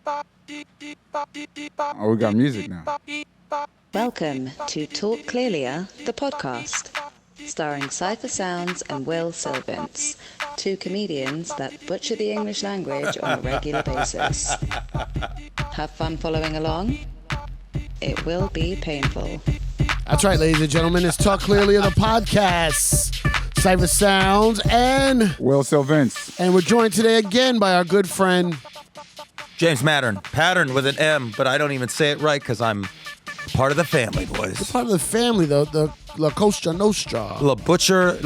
Oh, we got music now. Welcome to Talk Clearlier, the podcast, starring Scythe Sounds and Will Sylvance, two comedians that butcher the English language on a regular basis. Have fun following along? It will be painful. That's right, ladies and gentlemen. It's Talk Clearlier, the podcast. Scythe Sounds and Will Sylvance. And we're joined today again by our good friend James Mattern. Pattern with an M, but I don't even say it right because I'm part of the family, boys. You're part of the family, though. The La Costa Nostra. La Butcher,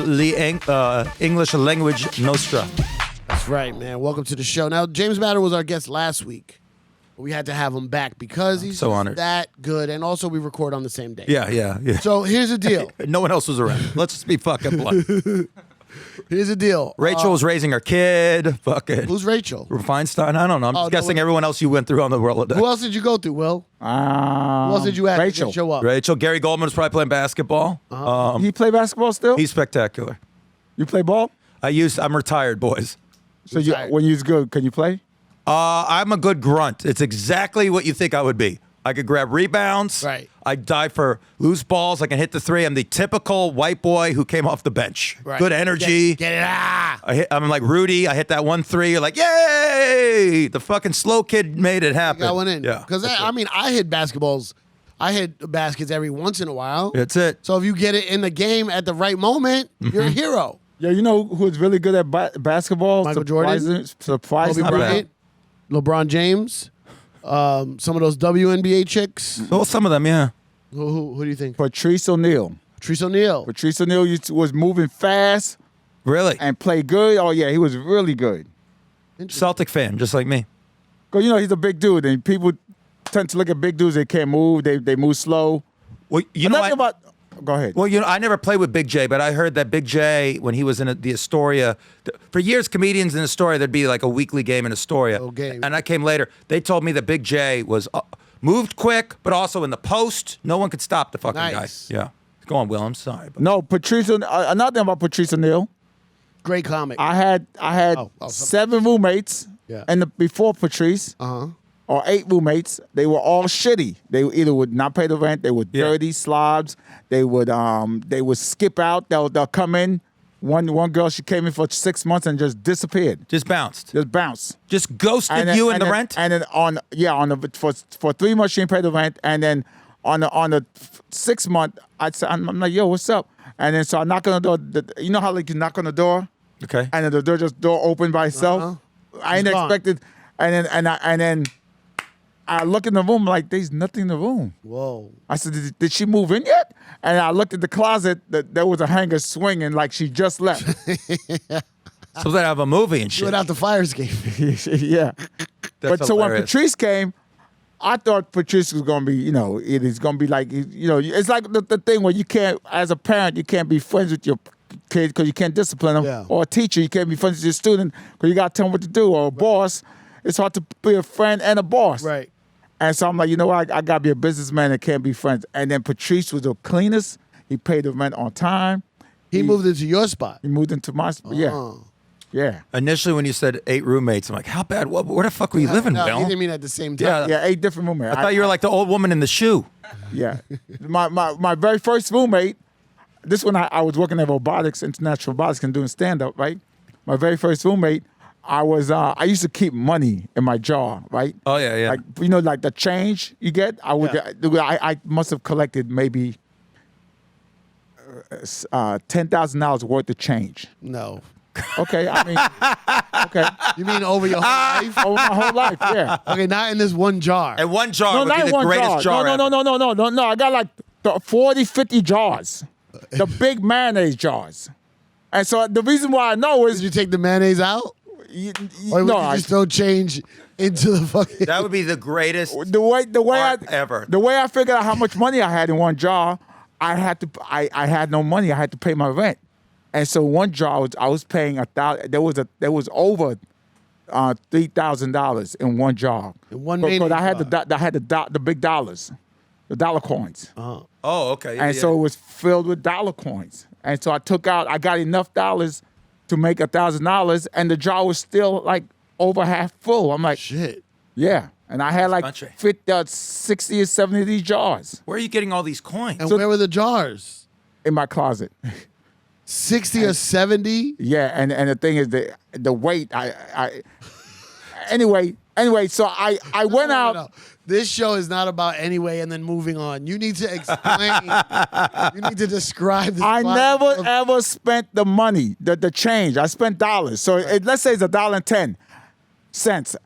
English language Nostra. That's right, man. Welcome to the show. Now, James Mattern was our guest last week. We had to have him back because he's so honored. That good. And also, we record on the same day. Yeah. So here's the deal. No one else was around. Let's just be fucking blunt. Here's the deal. Rachel was raising her kid. Fucking. Who's Rachel? Feinstein? I don't know. I'm just guessing everyone else you went through on the world. Who else did you go through, Will? Who else did you ask Rachel. to show up? Rachel. Gary Goldman was probably playing basketball. You play basketball still? He's spectacular. You play ball? I'm retired, boys. So when you're good, can you play? I'm a good grunt. It's exactly what you think I would be. I could grab rebounds. Right. I dive for loose balls. I can hit the three. I'm the typical white boy who came off the bench. Right. Good energy. Get it. I'm like Rudy. I hit that 1-3. You're like, yay! The fucking slow kid made it happen. Got one in. Yeah. Because I hit basketballs. I hit baskets every once in a while. That's it. So if you get it in the game at the right moment, you're a hero. Yeah, you know who's really good at basketball? Michael Jordan? Surprising. Kobe Bryant, LeBron James, some of those WNBA chicks. Well, some of them, yeah. Who do you think? Patrice O'Neal. Patrice O'Neal. Patrice O'Neal was moving fast Really? and played good. Oh, yeah, he was really good. Celtic fan, just like me. Because, he's a big dude, and people tend to look at big dudes. They can't move. They move slow. Well, Go ahead. Well, I never played with Big J, but I heard that Big J, when he was in the Astoria, for years, comedians in Astoria, there'd be like a weekly game in Astoria. Oh, game. And I came later. They told me that Big J was moved quick, but also in the post, no one could stop the fucking Nice. guy. Yeah. Go on, Will. I'm sorry. But No, Patrice. Another thing about Patrice O'Neal. Great comic. I had 7 roommates, Yeah. and before Patrice, or 8 roommates. They were all shitty. They either would not pay the rent. They were dirty slobs. They would skip out. They'll come in. One girl, she came in for 6 months and just disappeared. just bounced. Just bounced. Just ghosted you in the rent? And then for 3 months she didn't pay the rent, and then on the 6th month I'm like, yo, what's up? And then so I knock on the door. You know how like you knock on the door? Okay. And then the door opened by itself. I ain't expected. And then I look in the room like there's nothing in the room. Whoa. I said, did she move in yet? And I looked at the closet. There was a hanger swinging like she just left. So they have a movie and She shit. went out the fire escape. Yeah. That's So when hilarious. Patrice came, I thought Patrice was going to be, it is going to be like, it's like the thing where you can't, as a parent, you can't be friends with your kids because you can't discipline them. Yeah. Or a teacher, you can't be friends with your student because you got to tell them what to do. Or a boss, it's hard to be a friend and a boss. Right. And so I'm like, you know what? I got to be a businessman and can't be friends. And then Patrice was the cleanest. He paid the rent on time. He moved into your spot. He moved into my spot. Yeah. Yeah. Initially, when you said 8 roommates, I'm like, how bad? Where the fuck were you living, No, Bill? he didn't mean at the same time. Yeah, 8 different roommates. I thought you were like the old woman in the shoe. Yeah. My very first roommate, this one I was working at robotics, international robotics, and doing stand-up, right? My very first roommate, I used to keep money in my jar, right? Oh, yeah. Like, like the change you get, I must have collected maybe $10,000 worth of change. No. Okay, I mean, okay. You mean over your whole life? Over my whole life, yeah. Okay, not in this one jar. And one jar No, would not be one the greatest jar No. I got like 40, 50 jars. The big mayonnaise jars. And so the reason why I know is Did you take the mayonnaise out? Or would you just throw change into the fucking... That would be the greatest the way art ever. The way I figured out how much money I had in one jar, I had no money. I had to pay my rent. And so one jar I was paying $1,000. There was over $3,000 in one jar. In one Because mayonnaise I had jar. the big dollars, the dollar coins. Oh, okay. And so it was filled with dollar coins. And so I got enough dollars to make $1,000, and the jar was still like over half full. I'm like, Shit. Yeah. And I had like Country. 60 or 70 of these jars Where are you getting all these coins? And where were the jars? in my closet. 60 or 70? Yeah, and the thing is the weight. Anyway. So I went out. No. This show is not about anyway and then moving on. You need to explain. You need to describe this. I never ever spent the money, the change. I spent dollars. So let's say it's $1.10,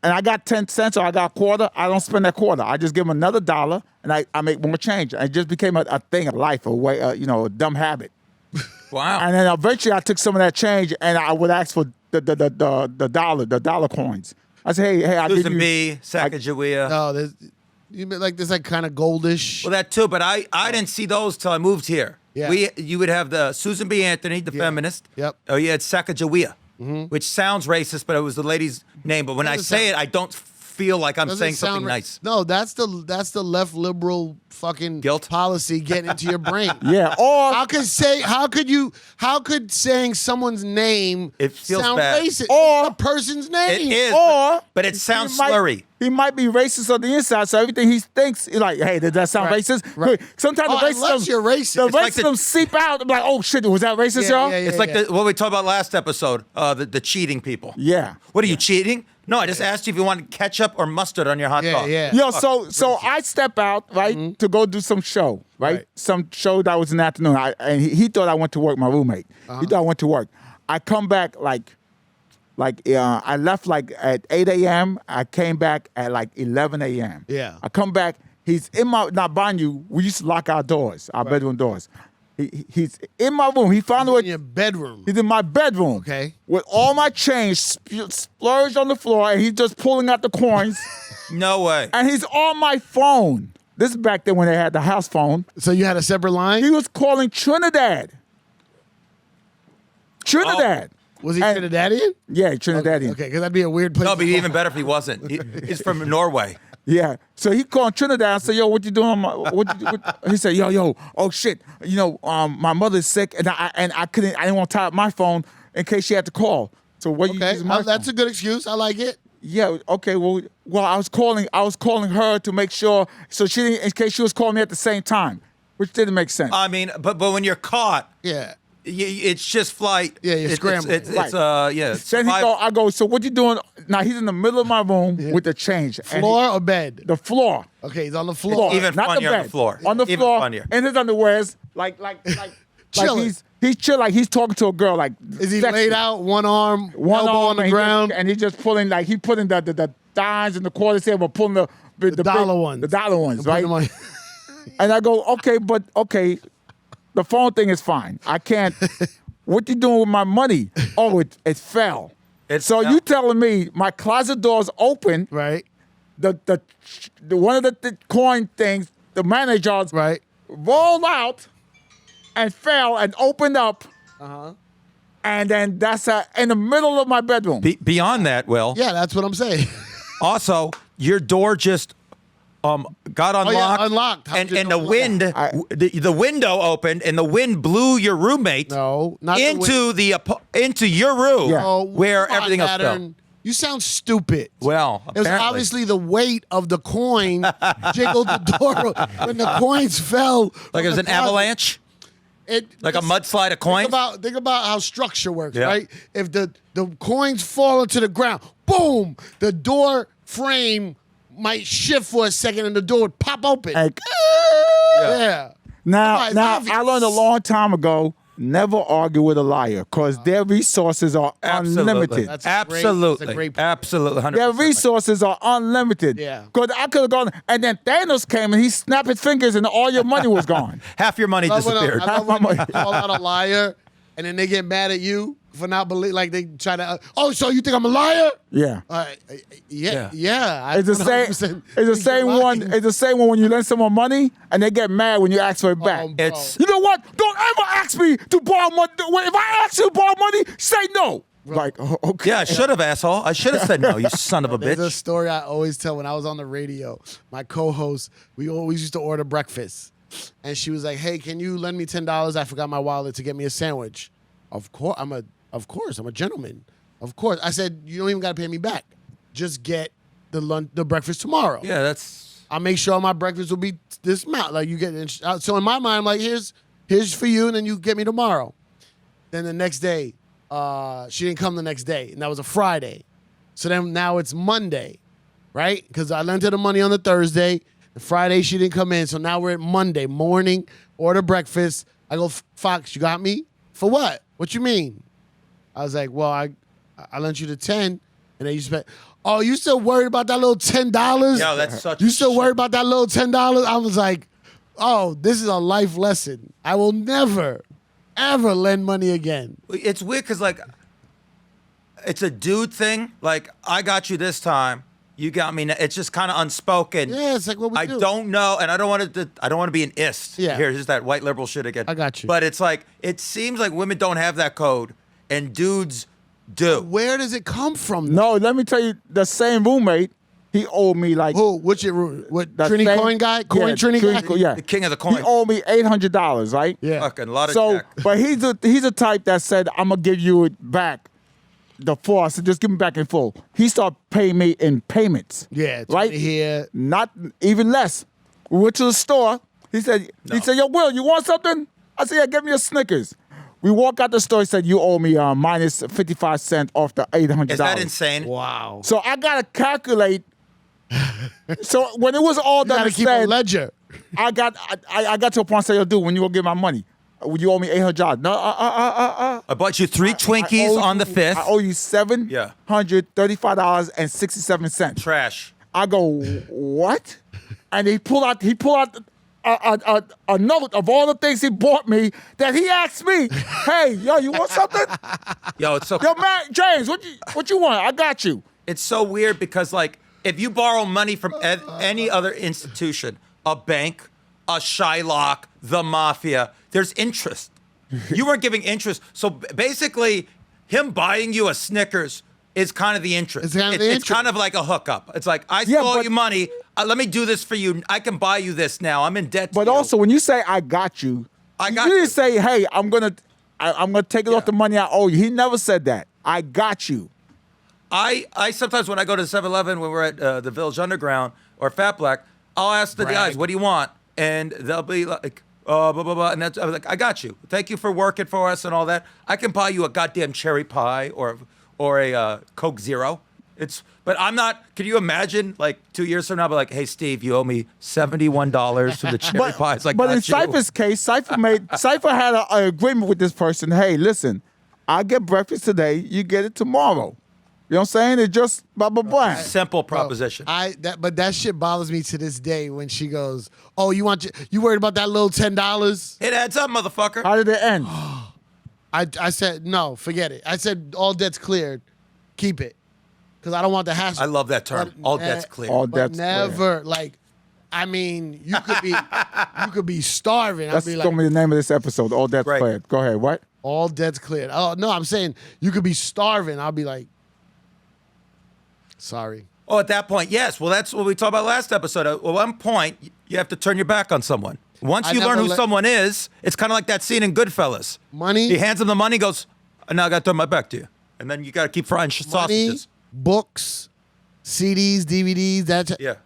and I got 10 cents or I got a quarter. I don't spend that quarter. I just give them another $1 and I make more change. And it just became a thing of life, a way, a dumb habit. Wow. And then eventually I took some of that change and I would ask for the dollar coins. I said, hey, I give Susan you. B, Sacagawea. No, you mean like this like kind of goldish. Well, that too, but I didn't see those till I moved here. Yeah. You would have the Susan B. Anthony, the feminist. Yep. Oh, you had Sacagawea, which sounds racist, but it was the lady's name. But when I say it, I don't feel like I'm saying something nice. No, that's the left liberal fucking Guilt? policy getting into your brain. Yeah, or How could saying someone's name It feels sound bad. racist? Or- It's a person's name. It is, or but it sounds he might- slurry. He might be racist on the inside, so everything he thinks, he's like, hey, did that sound Right, racist? right. Sometimes the Unless racism, you're racist. the It's like the- racism seep out. I'm like, oh shit, was that racist, y'all? Yeah, It's like what we talked about last episode, the cheating people. Yeah. What are you cheating? No, I just asked you if you wanted ketchup or mustard on your hot dog. yeah. Yo, so I step out, right, to go do some show, right? Right. Some show that was in the afternoon. And he thought I went to work, my roommate. He thought I went to work. I come back I left like at 8 a.m. I came back at like 11 a.m. Yeah. I come back. He's in my, not buying you, we used to lock our doors, our bedroom doors. He's in my room. He found a way. In your bedroom. He's in my bedroom. Okay. With all my change splurged on the floor, and he's just pulling out the coins. No way. And he's on my phone. This is back then when they had the house phone. So you had a separate line? He was calling Trinidad. Trinidad. Was he And- Trinidadian? Yeah, Trinidadian. Okay, because that'd be a weird place. No, to but call. even better if he wasn't. He's from Norway. Yeah. So he called Trinidad and said, yo, what you doing? He said, yo, oh shit. My mother's sick and I didn't want to tie up my phone in case she had to call. So what you Okay, use my that's phone? a good excuse. I like it. Yeah, okay, well I was calling her to make sure so she didn't, in case she was calling me at the same time, which didn't make sense. I mean, but when you're caught, Yeah. it's just flight. Yeah, you're scrambling. It's Right. yeah. Then I go, so what you doing? Now he's in the middle of my room with the change. and Floor or bed? the floor. Okay, he's on the floor. Even not funnier the on bed. the floor. On the Even floor. funnier. In his underwears, like Chilling. he's chill, like he's talking to a girl, like Is he sexy. laid out, one arm, elbow on the and ground? and he's just pulling he putting the dimes and the quarters here, but pulling the dollar ones. the dollar ones, Put right? him on- And I go, okay, the phone thing is fine. I can't. What you doing with my money? Oh, it fell. So you telling me my closet door's open? Right, The one of the coin things, the money jars, right. rolled out and fell and opened up. And then that's in the middle of my bedroom. Beyond that, Will. Yeah, that's what I'm saying. Also, your door just got unlocked. unlocked. How And did it the unlock? wind, the window opened, and the wind blew your roommate No, not into your room, Yeah. Oh, where come on, everything else Mattern. fell. You sound stupid. Well, It was apparently. obviously the weight of the coin jiggled the door when the coins fell. Like it was an avalanche, like a mudslide of coins. Think about how structure works, Yeah. right? If the coins fall into the ground, boom, the door frame might shift for a second and the door would pop open. Like, yeah. now, It's now obvious. I learned a long time ago. Never argue with a liar, because their resources are unlimited. That's Absolutely. a great point. Absolutely. 100%. Their resources are unlimited. Yeah. Because I could have gone, and then Thanos came and he snapped his fingers and all your money was gone. Half your money I love when disappeared. I love when you call out a liar and then they get mad at you for not believe, like they try to. So you think I'm a liar? Yeah. Yeah. It's the same. It's the same one. It's the same one when you lend someone money and they get mad when you ask for it back. bro. It's You know what? Don't ever ask me to borrow money. If I ask you to borrow money, say no. Like, okay. yeah. I should have, asshole. I should have said no. You son of a There's a bitch. story I always tell when I was on the radio. My co-host, we always used to order breakfast, and she was like, "Hey, can you lend me $10? I forgot my wallet to get me a sandwich." Of course, I'm a gentleman. Of course, I said you don't even got to pay me back. Just get the breakfast tomorrow. Yeah, that's. I'll make sure my breakfast will be this amount. Like you get. So in my mind, I'm like, here's for you, and then you get me tomorrow. Then the next day, she didn't come the next day, and that was a Friday. So then now it's Monday, right? Because I lent her the money on the Thursday. The Friday she didn't come in, so now we're at Monday morning. Order breakfast. I go, Fox, you got me? For what? What you mean? I was like, well, I lent you the 10, and then you spent. Oh, you still worried about that little $10? Yo, that's such. You still worried about that little $10? I was like, oh, this is a life lesson. I will never, ever lend money again. It's weird because like, it's a dude thing. Like, I got you this time. You got me. It's just kind of unspoken. Yeah, it's like what we do. I don't know, and I don't want to be an ist. Yeah. Here's that white liberal shit again. I got you. But it's like it seems like women don't have that code, and dudes do. Where does it come from? No, let me tell you, the same roommate, he owed me like Who? What's your room? What? the Trini same- coin guy? Coin yeah, Trini guy? Yeah, The king of the coin. He owed me $800, right? Yeah. Fucking lot of So, jack. but he's a type that said, I'm gonna give you it back. The full, I said, just give me back in full. He started paying me in payments. Yeah. Right? Here. Not even less. We went to the store. He said, yo, Will, you want something? I said, yeah, give me a Snickers. We walk out the store. He said, you owe me minus 55 cents off the $800. Is that insane? Wow. So I gotta calculate. So when it was all You done gotta and keep a said, ledger. I got to a point and say, yo, dude, when you gonna get my money? You owe me $800. No, I bought you 3 Twinkies on the 5th. I owe you $735.67. Trash. I go, what? And he pulled out a note of all the things he bought me that he asked me, hey, yo, you want something? Yo, it's so. Yo, man, James, what you want? I got you. It's so weird because like if you borrow money from any other institution, a bank, a Shylock, the mafia, there's interest. You weren't giving interest. So basically, him buying you a Snickers is kind of the interest. It's kind of like a hookup. It's like, I stole you money. Let me do this for you. I can buy you this now. I'm in debt to you. But also, when you say I got you, you didn't say, hey, I'm gonna take it off the money I owe you. He never said that. I got you. I sometimes when I go to 7-Eleven when we're at the Village Underground or Fat Black, I'll ask the guys, what do you want? And they'll be like, blah, blah, blah. And I was like, I got you. Thank you for working for us and all that. I can buy you a goddamn cherry pie or a Coke Zero. But I'm not, can you imagine like 2 years from now, I'll be like, hey, Steve, you owe me $71 for the cherry pie. It's like, but in Cypher's case, Cypher had an agreement with this person. Hey, listen, I get breakfast today. You get it tomorrow. You know what I'm saying? It's just blah, blah, blah. Simple proposition. But that shit bothers me to this day when she goes, oh, you worried about that little $10? It adds up, motherfucker. How did it end? I said, no, forget it. I said, all debts cleared. Keep it. Because I don't want the hassle. I love that term. All debts clear. All But debts never, clear. like, I mean, you could be starving. That's I'd be gonna like, be the name of this episode. All debts Right. cleared. Go ahead. What? all debts cleared. Oh, no, I'm saying you could be starving. I'll be like, sorry. Oh, at that point, yes. Well, that's what we talked about last episode. At one point, you have to turn your back on someone. Once you learn who someone is, it's kind of like that scene in Goodfellas. Money. He hands him the money, goes, now I got to turn my back to you. And then you got to keep frying Money, sausages. books, CDs, DVDs. Yeah.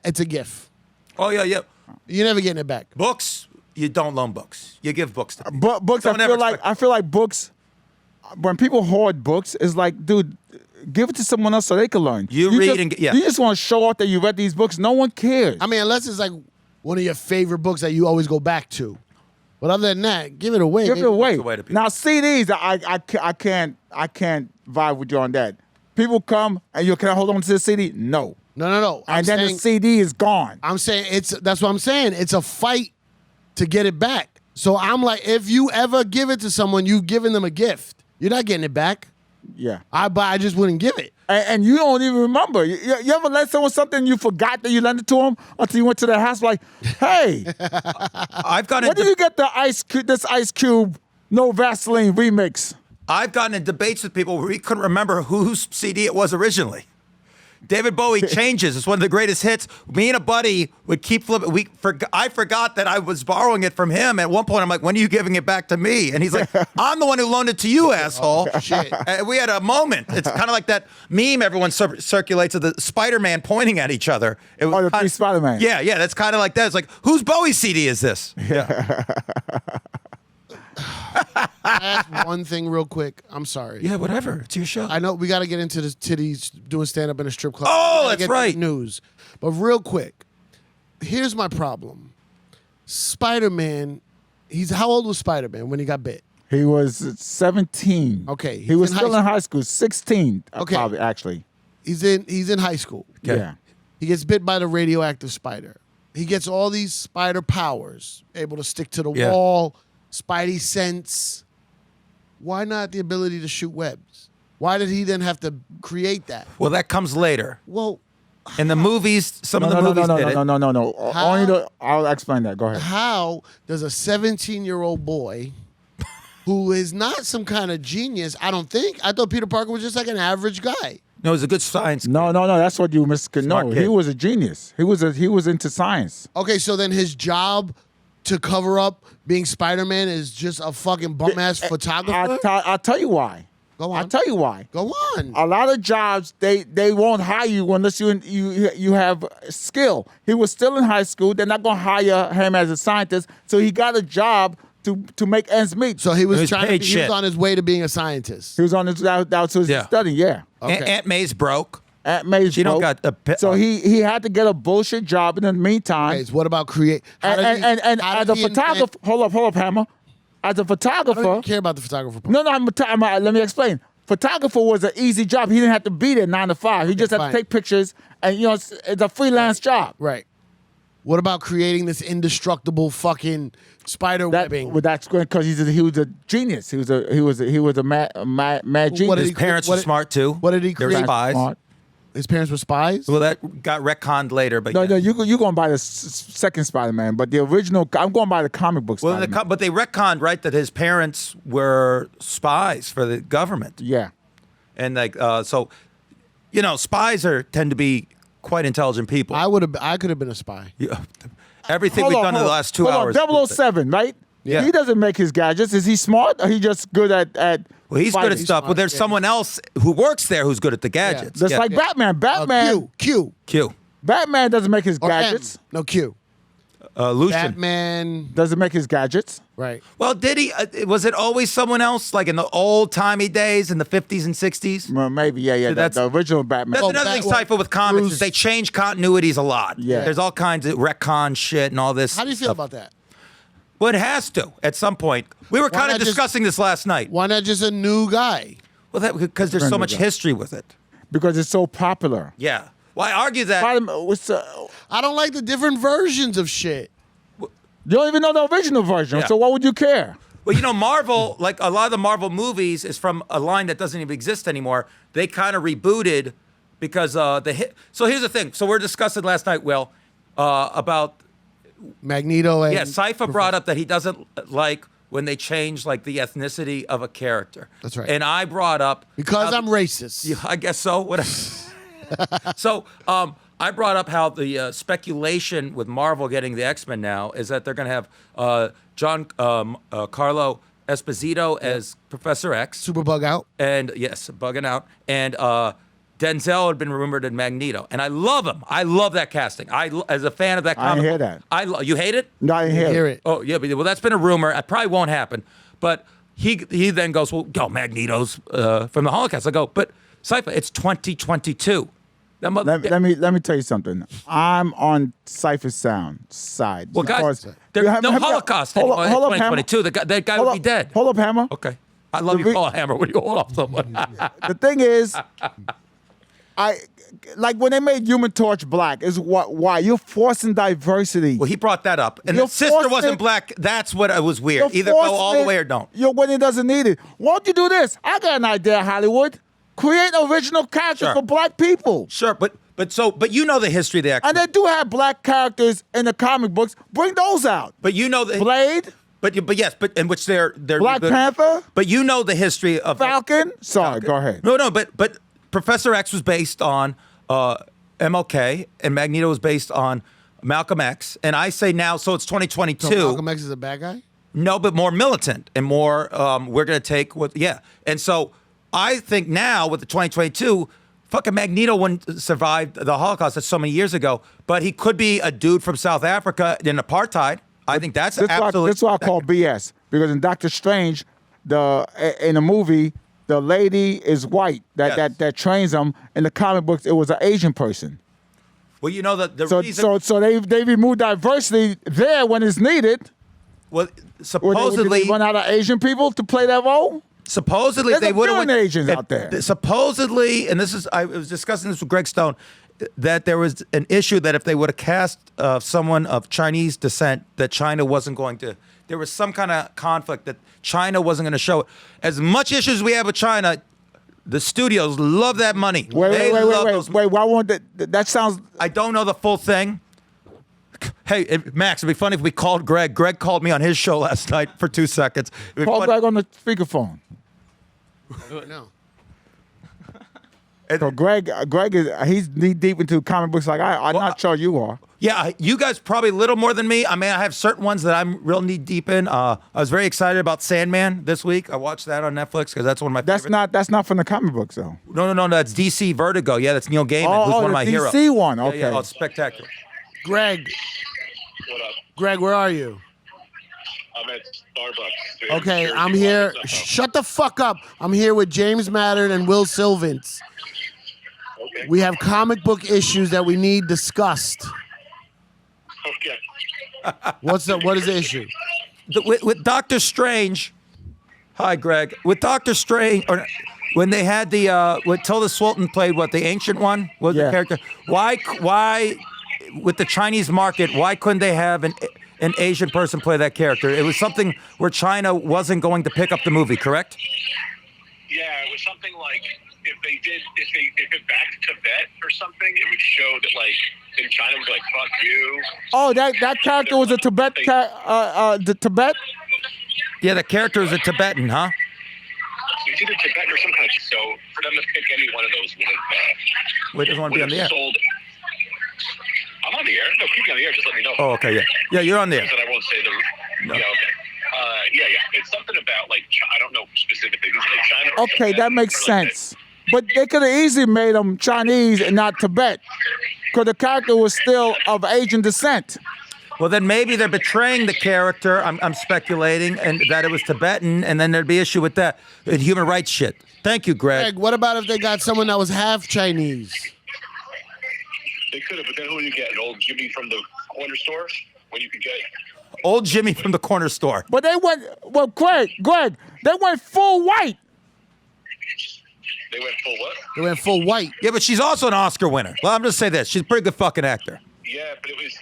It's a gift. Oh, yeah, yeah. You're never getting it back. Books, you don't loan books. You give books to people. But books, Don't I ever feel expect- like books. When people hoard books, it's like, dude, give it to someone else so they can learn. You read You just want to show off that you read these books. No one cares. I mean, unless it's like one of your favorite books that you always go back to. But other than that, give it away. Give it away. away to people. Now CDs, I can't vibe with you on that. People come and you can I hold on to the CD? No. No. And then the CD is gone. I'm saying that's what I'm saying. It's a fight to get it back. So I'm like, if you ever give it to someone, you've given them a gift. You're not getting it back. Yeah. I just wouldn't give it. And you don't even remember. You ever let someone something you forgot that you lent it to them until you went to their house like, hey, I've gotten where did you get this Ice Cube No Vaseline remix? I've gotten in debates with people where we couldn't remember whose CD it was originally. David Bowie changes. It's one of the greatest hits. Me and a buddy would keep flipping. I forgot that I was borrowing it from him. At one point, I'm like, when are you giving it back to me? And he's like, I'm the one who loaned it to you, asshole. Oh, shit. And we had a moment. It's kind of like that meme everyone circulates of the Spider-Man pointing at each other. It was the three Spider-Man. Yeah, that's kind of like that. It's like, whose Bowie CD is this? Yeah. Ask one thing real quick. I'm sorry. Yeah, whatever. It's your show. I know we got to get into the titties doing stand up in a strip club. Oh, We gotta that's get to right. the news. But real quick, here's my problem. Spider-Man, how old was Spider-Man when he got bit? He was 17. Okay, He he's was in still high in high school. 16. Okay. Probably, actually. He's in high school. Okay. Yeah. He gets bit by the radioactive spider. He gets all these spider powers, able to stick to the Yeah. wall, spidey sense. Why not the ability to shoot webs? Why did he then have to create that? Well, that comes later. Well, In the movies, some of the movies did it. No. How? I'll explain that. Go ahead. how does a 17-year-old boy who is not some kind of genius, I don't think, I thought Peter Parker was just like an average guy. No, it was a good science. No. That's what you missed. Smart No, kid. he was a genius. He was into science. Okay, so then his job to cover up being Spider-Man is just a fucking bum-ass photographer? I'll tell you why. Go on. I'll tell you why. Go on. A lot of jobs they won't hire you unless you have skill. He was still in high school. They're not gonna hire him as a scientist. So he got a job to make ends meet. So he He was was trying to paid be, he was shit. on his way to being a scientist. he was on his that was Yeah. study. Yeah. Okay. Aunt May's broke. Aunt May's She don't broke. got a So he had to get a bullshit job in the meantime. Okay, so what about create? how did he- And how as did a he invent- photographer, hold up, Hammer. As a I don't photographer, even care about the photographer part. no, let me explain. Photographer was an easy job. He didn't have to be there 9 to 5. He just had fine. to take pictures, and it's a freelance job. Right. What about creating this indestructible fucking spider webbing? That's good because he was a genius. He was a mad genius. What did His he- parents what were did- smart too. what did he They were create? spies. Smart. His parents were spies? Well, that got retconned later, but No, yeah. you're going to buy the second Spider-Man, but the original, I'm going by the comic book Well, Spider-Man. but they retconned, right, that his parents were spies for the government, Yeah. and so, spies tend to be quite intelligent people. I could have been a spy. Yeah. Everything we've done in the last 2 hours. 007, right? Yeah. He doesn't make his gadgets. Is he smart or he just good at Well, he's good at fighting? stuff. Well, there's yeah. someone else who works there who's good at the gadgets. Just Yeah. like Batman. Q. Q. Doesn't make his Or gadgets. M. No, Q. Lucian. Batman. Doesn't make his gadgets. Right. Well, did he? Was it always someone else, like in the old-timey days in the 50s and 60s? Well, maybe, yeah. that's- The original Batman. That's another thing, Cypher, with comics Bruce- is they change continuities a lot. Yeah. There's all kinds of retcon shit and all this. How do you feel about that? Well, it has to at some point. We were kind not of just- discussing this last night. Why not just a new guy? Well, that because there's so Brenda much does. history with it. Because it's so popular. Yeah. Well, I argue that. Spider-Man, I don't like the different versions of shit. you don't even know the original version, Yeah. so why would you care? Well, Marvel, like a lot of the Marvel movies, is from a line that doesn't even exist anymore. They kind of rebooted because the hit. So here's the thing. So we're discussing last night, Will, about Magneto and Scythe brought up that he doesn't like when they change like the ethnicity of a character. That's right. And I brought up because I'm racist. Yeah, I guess so. What? So I brought up how the speculation with Marvel getting the X-Men now is that they're going to have John Carlo Esposito as Professor X, Superbug out. and yes, bugging out, and Denzel had been rumored in Magneto, and I love him. I love that casting. As a fan of that I comic, didn't hear that. You hate it? No, I didn't Hear it. Oh yeah, but well, that's been a rumor. It probably won't happen. But he then goes, well, Magneto's from the Holocaust. I go, but Scythe, it's 2022. That Let me tell you something. I'm on Cypher Sound side. Well, guys, because- there's Hammer, no Hammer, Holocaust hold anymore up, in hold up, Hammer. 2022. That guy Hold would be up, dead. Hold up, Hammer. Okay. I love The you, re- call a hammer when you hold off someone. The thing is, I like when they made Human Torch black. Is why you're forcing diversity. Well, he brought that up. And You're the sister forcing wasn't it- black. That's what was weird. You're Either go forcing all the it- way or don't. When it doesn't need it. Won't you do this? I got an idea, Hollywood. Create original characters Sure. for black people. Sure, but you know the history of the X-Men. And they do have black characters in the comic books. Bring those out. But you know the Blade, but yes, but in which they're Black Panther, But you know the history of Falcon. Sorry, go ahead. No, but Professor X was based on MLK, and Magneto was based on Malcolm X. And I say now, so it's 2022. So Malcolm X is a bad guy? No, but more militant and more, we're going to take what, And so I think now with the 2022, fucking Magneto wouldn't survive the Holocaust. That's so many years ago. But he could be a dude from South Africa in apartheid. I think that's absolutely. That's why I call BS. Because in Doctor Strange, in the movie, the lady is white that trains them. In the comic books, it was an Asian person. Well, you know the reason. So they remove diversity there when it's needed. Well, supposedly Did they run out of Asian people to play that role. Supposedly There's they would have Asians out there. Supposedly, and I was discussing this with Greg Stone, that there was an issue that if they would have cast someone of Chinese descent, that China wasn't going to. There was some kind of conflict that China wasn't going to show it. As much issues we have with China, the studios love that money. Wait. Why won't that sounds? I don't know the full thing. Hey, Max, it'd be funny if we called Greg. Greg called me on his show last night for 2 seconds. Call Greg on the speakerphone. Do it now. So Greg he's knee deep into comic books like I'm not sure you are. Yeah, you guys probably a little more than me. I mean, I have certain ones that I'm real knee deep in. I was very excited about Sandman this week. I watched that on Netflix because that's one of my favorites. That's not from the comic books though. No. That's DC Vertigo. Yeah, that's Neil Gaiman, who's one of my the heroes. DC one. Okay. Yeah, it's spectacular. Greg. What up? Greg, where are you? I'm at Starbucks. Okay, I'm here. Shut the fuck up. I'm here with James Mattern and Will Sylvans. Okay. We have comic book issues that we need discussed. Okay. What is the issue? With Doctor Strange. Hi, Greg. With Doctor Strange, or when they had what Tilda Swinton played, the ancient one was the character. Why, with the Chinese market, why couldn't they have an Asian person play that character? It was something where China wasn't going to pick up the movie, correct? Yeah, it was something like if it backed Tibet or something, it would show that in China would be like fuck you. Oh, that character was a Tibet. The Tibet. Yeah, the character is a Tibetan, huh? It's either Tibet or some kind of. So for them to pick any one of those would have. Wait, doesn't want to be on the air. Sold. I'm on the air. No, keep me on the air. Just let me know. Oh, okay, yeah. Yeah, you're on the air. That I won't say the. No. Yeah, okay. Yeah. It's something about I don't know specifically. It's China. Or Okay, Tibet that makes sense. But they could have easily made him Chinese and not Tibet, because the character was still of Asian descent. Well, then maybe they're betraying the character. I'm speculating, and that it was Tibetan, and then there'd be issue with that human rights shit. Thank you, Greg. Greg, what about if they got someone that was half Chinese? They could have, but then who do you get? An old Jimmy from the corner store? When you could get Old Jimmy from the corner store. But they went, Greg, they went full white. They went full what? They went full white. Yeah, but she's also an Oscar winner. Well, I'm just say this: she's a pretty good fucking actor. Yeah, but it was.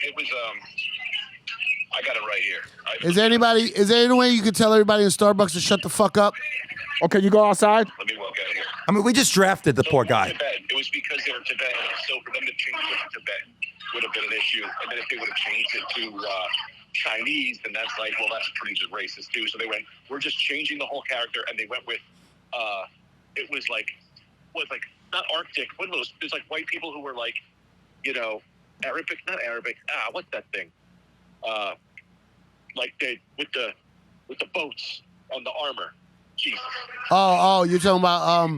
I got it right here. Is there any way you could tell everybody in Starbucks to shut the fuck up? Okay, you go outside. Let me walk out of here. I mean, we just drafted the poor guy. Tibet. It was because they were Tibetan, so for them to change it to Tibet would have been an issue. And then if they would have changed it to Chinese, then that's that's pretty just racist too. So they went, we're just changing the whole character, and they went with, it was not Arctic. What are those? There's white people who were Arabic, not Arabic. What's that thing? With the boats on the armor. Jesus. Oh, you're talking about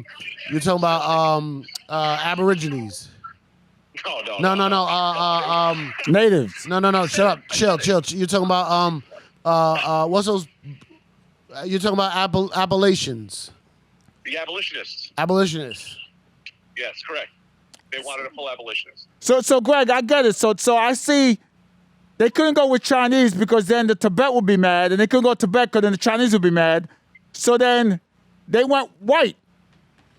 Aborigines. No. Natives. No. Shut up. Chill. You're talking about what's those? You're talking about Appalachians. The abolitionists. Abolitionists. Yes, correct. They wanted a full abolitionist. So Greg, I get it. So I see they couldn't go with Chinese because then the Tibet would be mad, and they couldn't go Tibet because then the Chinese would be mad. So then they went white.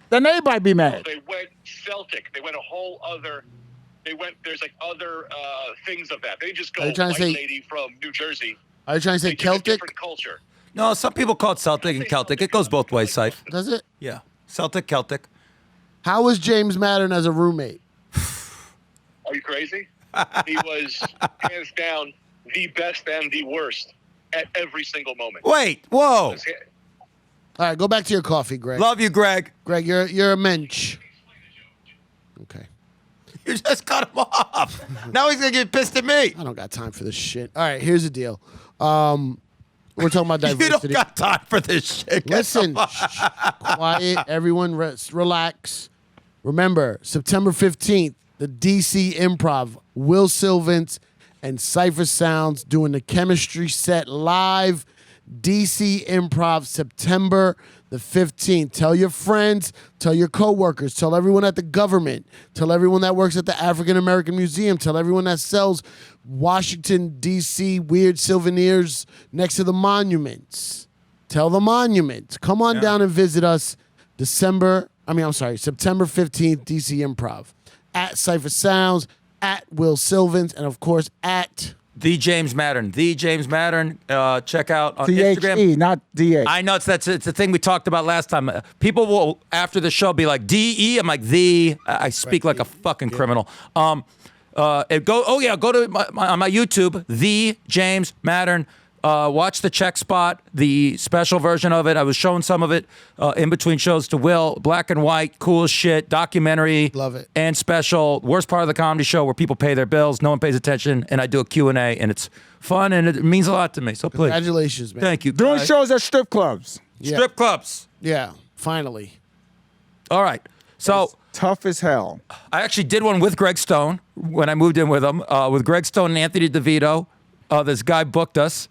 Then everybody be mad. They went Celtic. They went a whole other. There's other things of that. They didn't just go white lady from New Jersey. Are you trying to say Celtic? Different culture. No, some people call it Celtic and Celtic. It goes both ways, Scythe. Does it? Yeah. Celtic, Celtic. How was James Mattern as a roommate? Are you crazy? He was hands down the best and the worst at every single moment. Wait, whoa. All right, go back to your coffee, Greg. Love you, Greg. Greg, you're a mensch. Okay. You just cut him off. Now he's going to get pissed at me. I don't got time for this shit. All right, here's the deal. We're talking about diversity. You don't got time for this shit. Listen, quiet. Everyone relax. Remember, September 15th, the DC Improv, Will Sylvans and Cypher Sounds doing the chemistry set live. DC Improv, September the 15th. Tell your friends, tell your coworkers, tell everyone at the government, tell everyone that works at the African American Museum, tell everyone that sells Washington, D.C. weird souvenirs next to the monuments. Tell the monuments. Come on down and visit us September 15th, DC Improv. At Cypher Sounds, at Will Sylvans, and of course at The James Mattern. The James Mattern. Check out on T-H-E, Instagram. not D-H. I know it's a thing we talked about last time. People will, after the show, be like, D-E? I'm like, I speak like a fucking criminal. Go to my YouTube, The James Mattern. Watch the check spot, the special version of it. I was showing some of it in between shows to Will. Black and white, cool as shit, documentary. Love it. And special. Worst part of the comedy show where people pay their bills, no one pays attention, and I do a Q&A, and it's fun, and it means a lot to me. So please. Congratulations, man. Thank you. Doing guys. shows at strip clubs. Yeah. Strip clubs. Yeah, finally. All right. So Tough as hell. I actually did one with Greg Stone when I moved in with him. With Greg Stone and Anthony DeVito. This guy booked us.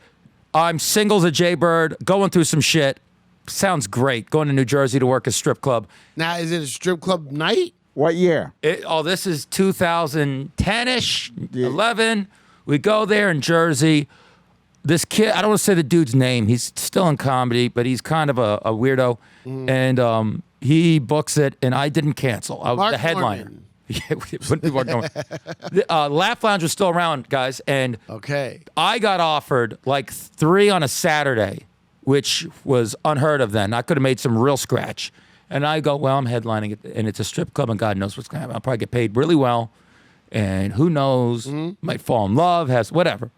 I'm single as a jaybird, going through some shit. Sounds great. Going to New Jersey to work a strip club. Now, is it a strip club night? What year? This is 2010-ish, 11. We go there in Jersey. This kid, I don't want to say the dude's name. He's still in comedy, but he's kind of a weirdo. And he books it, and I didn't cancel. I was Mark the headliner. Norman. Yeah, Laugh Lounge was still around, guys, and Okay. I got offered like 3 on a Saturday, which was unheard of then. I could have made some real scratch. And I go, well, I'm headlining it, and it's a strip club, and God knows what's going to happen. I'll probably get paid really well, and who knows, might fall in love, has whatever.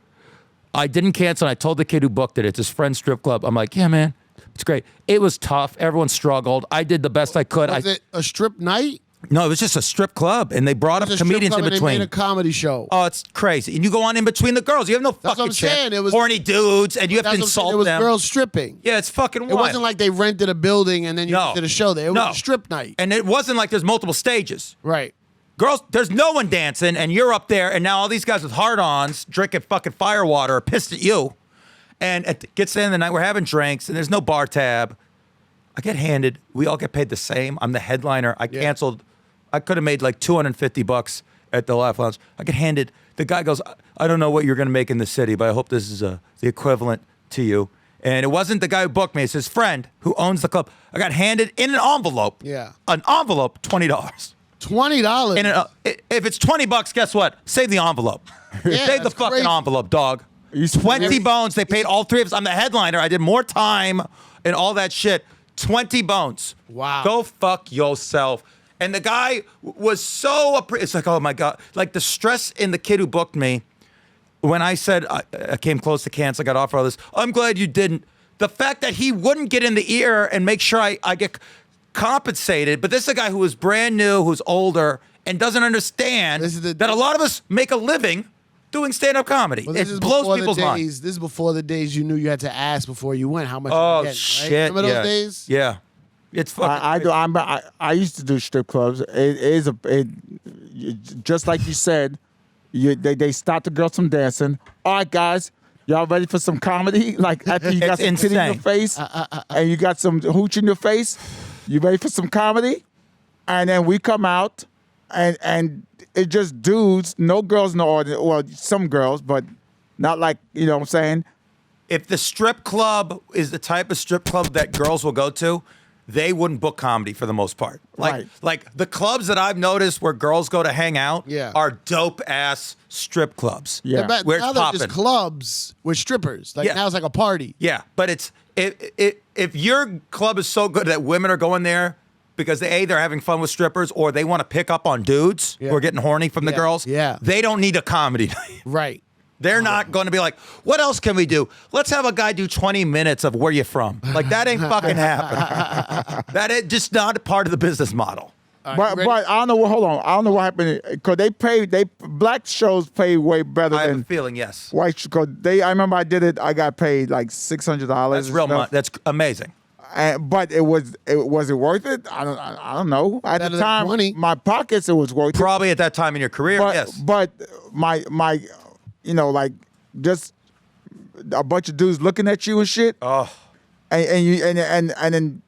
I didn't cancel, and I told the kid who booked it, it's his friend's strip club. I'm like, yeah, man, it's great. It was tough. Everyone struggled. I did the best I could. Was it a strip night? No, it was just a strip club, and they brought up comedians in They between. made a comedy show. Oh, it's crazy. And you go on in between the girls. You have no That's what fucking I'm saying. chance. It was horny dudes, and you have to insult It was them. girls stripping. Yeah, it's fucking wild. It wasn't like they rented a building and then you did a show there. It was a strip night. And it wasn't like there's multiple stages. Right. Girls, there's no one dancing, and you're up there, and now all these guys with hard-ons drinking fucking firewater are pissed at you. And it gets to the end of the night, we're having drinks, and there's no bar tab. I get handed, we all get paid the same. I'm the headliner. I canceled. I could have made like $250 at the Laugh Lounge. I get handed, the guy goes, I don't know what you're going to make in the city, but I hope this is the equivalent to you. And it wasn't the guy who booked me. It's his friend who owns the club. I got handed in an envelope. Yeah. An envelope, $20. $20. If it's $20, guess what? Save the envelope. Yeah, Save the that's fucking crazy. envelope, dog. 20 bones. They paid all 3 of us. I'm the headliner. I did more time and all that shit. 20 bones. Wow. Go fuck yourself. And the guy was so, it's like, oh my God. Like the stress in the kid who booked me, when I said I came close to cancel, I got offered all this, I'm glad you didn't. The fact that he wouldn't get in the ear and make sure I get compensated, but this is a guy who was brand new, who's older, and doesn't understand that a lot of us make a living doing stand-up comedy. Well, it blows people's minds. This is before the days you knew you had to ask before you went how much you Oh, were getting, shit. right? Remember those Yeah. days? Yeah. It's fucking I used to do strip clubs. Just like you said, they stop the girls from dancing. All right, guys, y'all ready for some comedy? Like after you got some titty in your face and you got some hooch in your face, you ready for some comedy? And then we come out and it's just dudes, no girls in the audience. Well, some girls, but not like, you know what I'm saying? If the strip club is the type of strip club that girls will go to, they wouldn't book comedy for the most part. Like the clubs that I've noticed where girls go to hang out are dope ass strip clubs. Yeah. But Where it's now they're popping. just clubs with strippers. Like Yeah. now it's like a party. Yeah, but it's if your club is so good that women are going there because they're having fun with strippers or they want to pick up on dudes who are getting horny from the girls. Yeah. They don't need a comedy night. Right. They're not going to be like, what else can we do? Let's have a guy do 20 minutes of where you from. Like, that ain't fucking happening. That is just not part of the business model. But I don't know. Hold on. I don't know what happened because black shows pay way better I have a than feeling, yes. white. Because I remember I did it. I got paid like $600. That's real money. That's amazing. But was it worth it? I don't know. At Better the than time, 20. my pockets it was worth it. Probably at that time in your career, yes. But my like just a bunch of dudes looking at you and shit. Oh. And then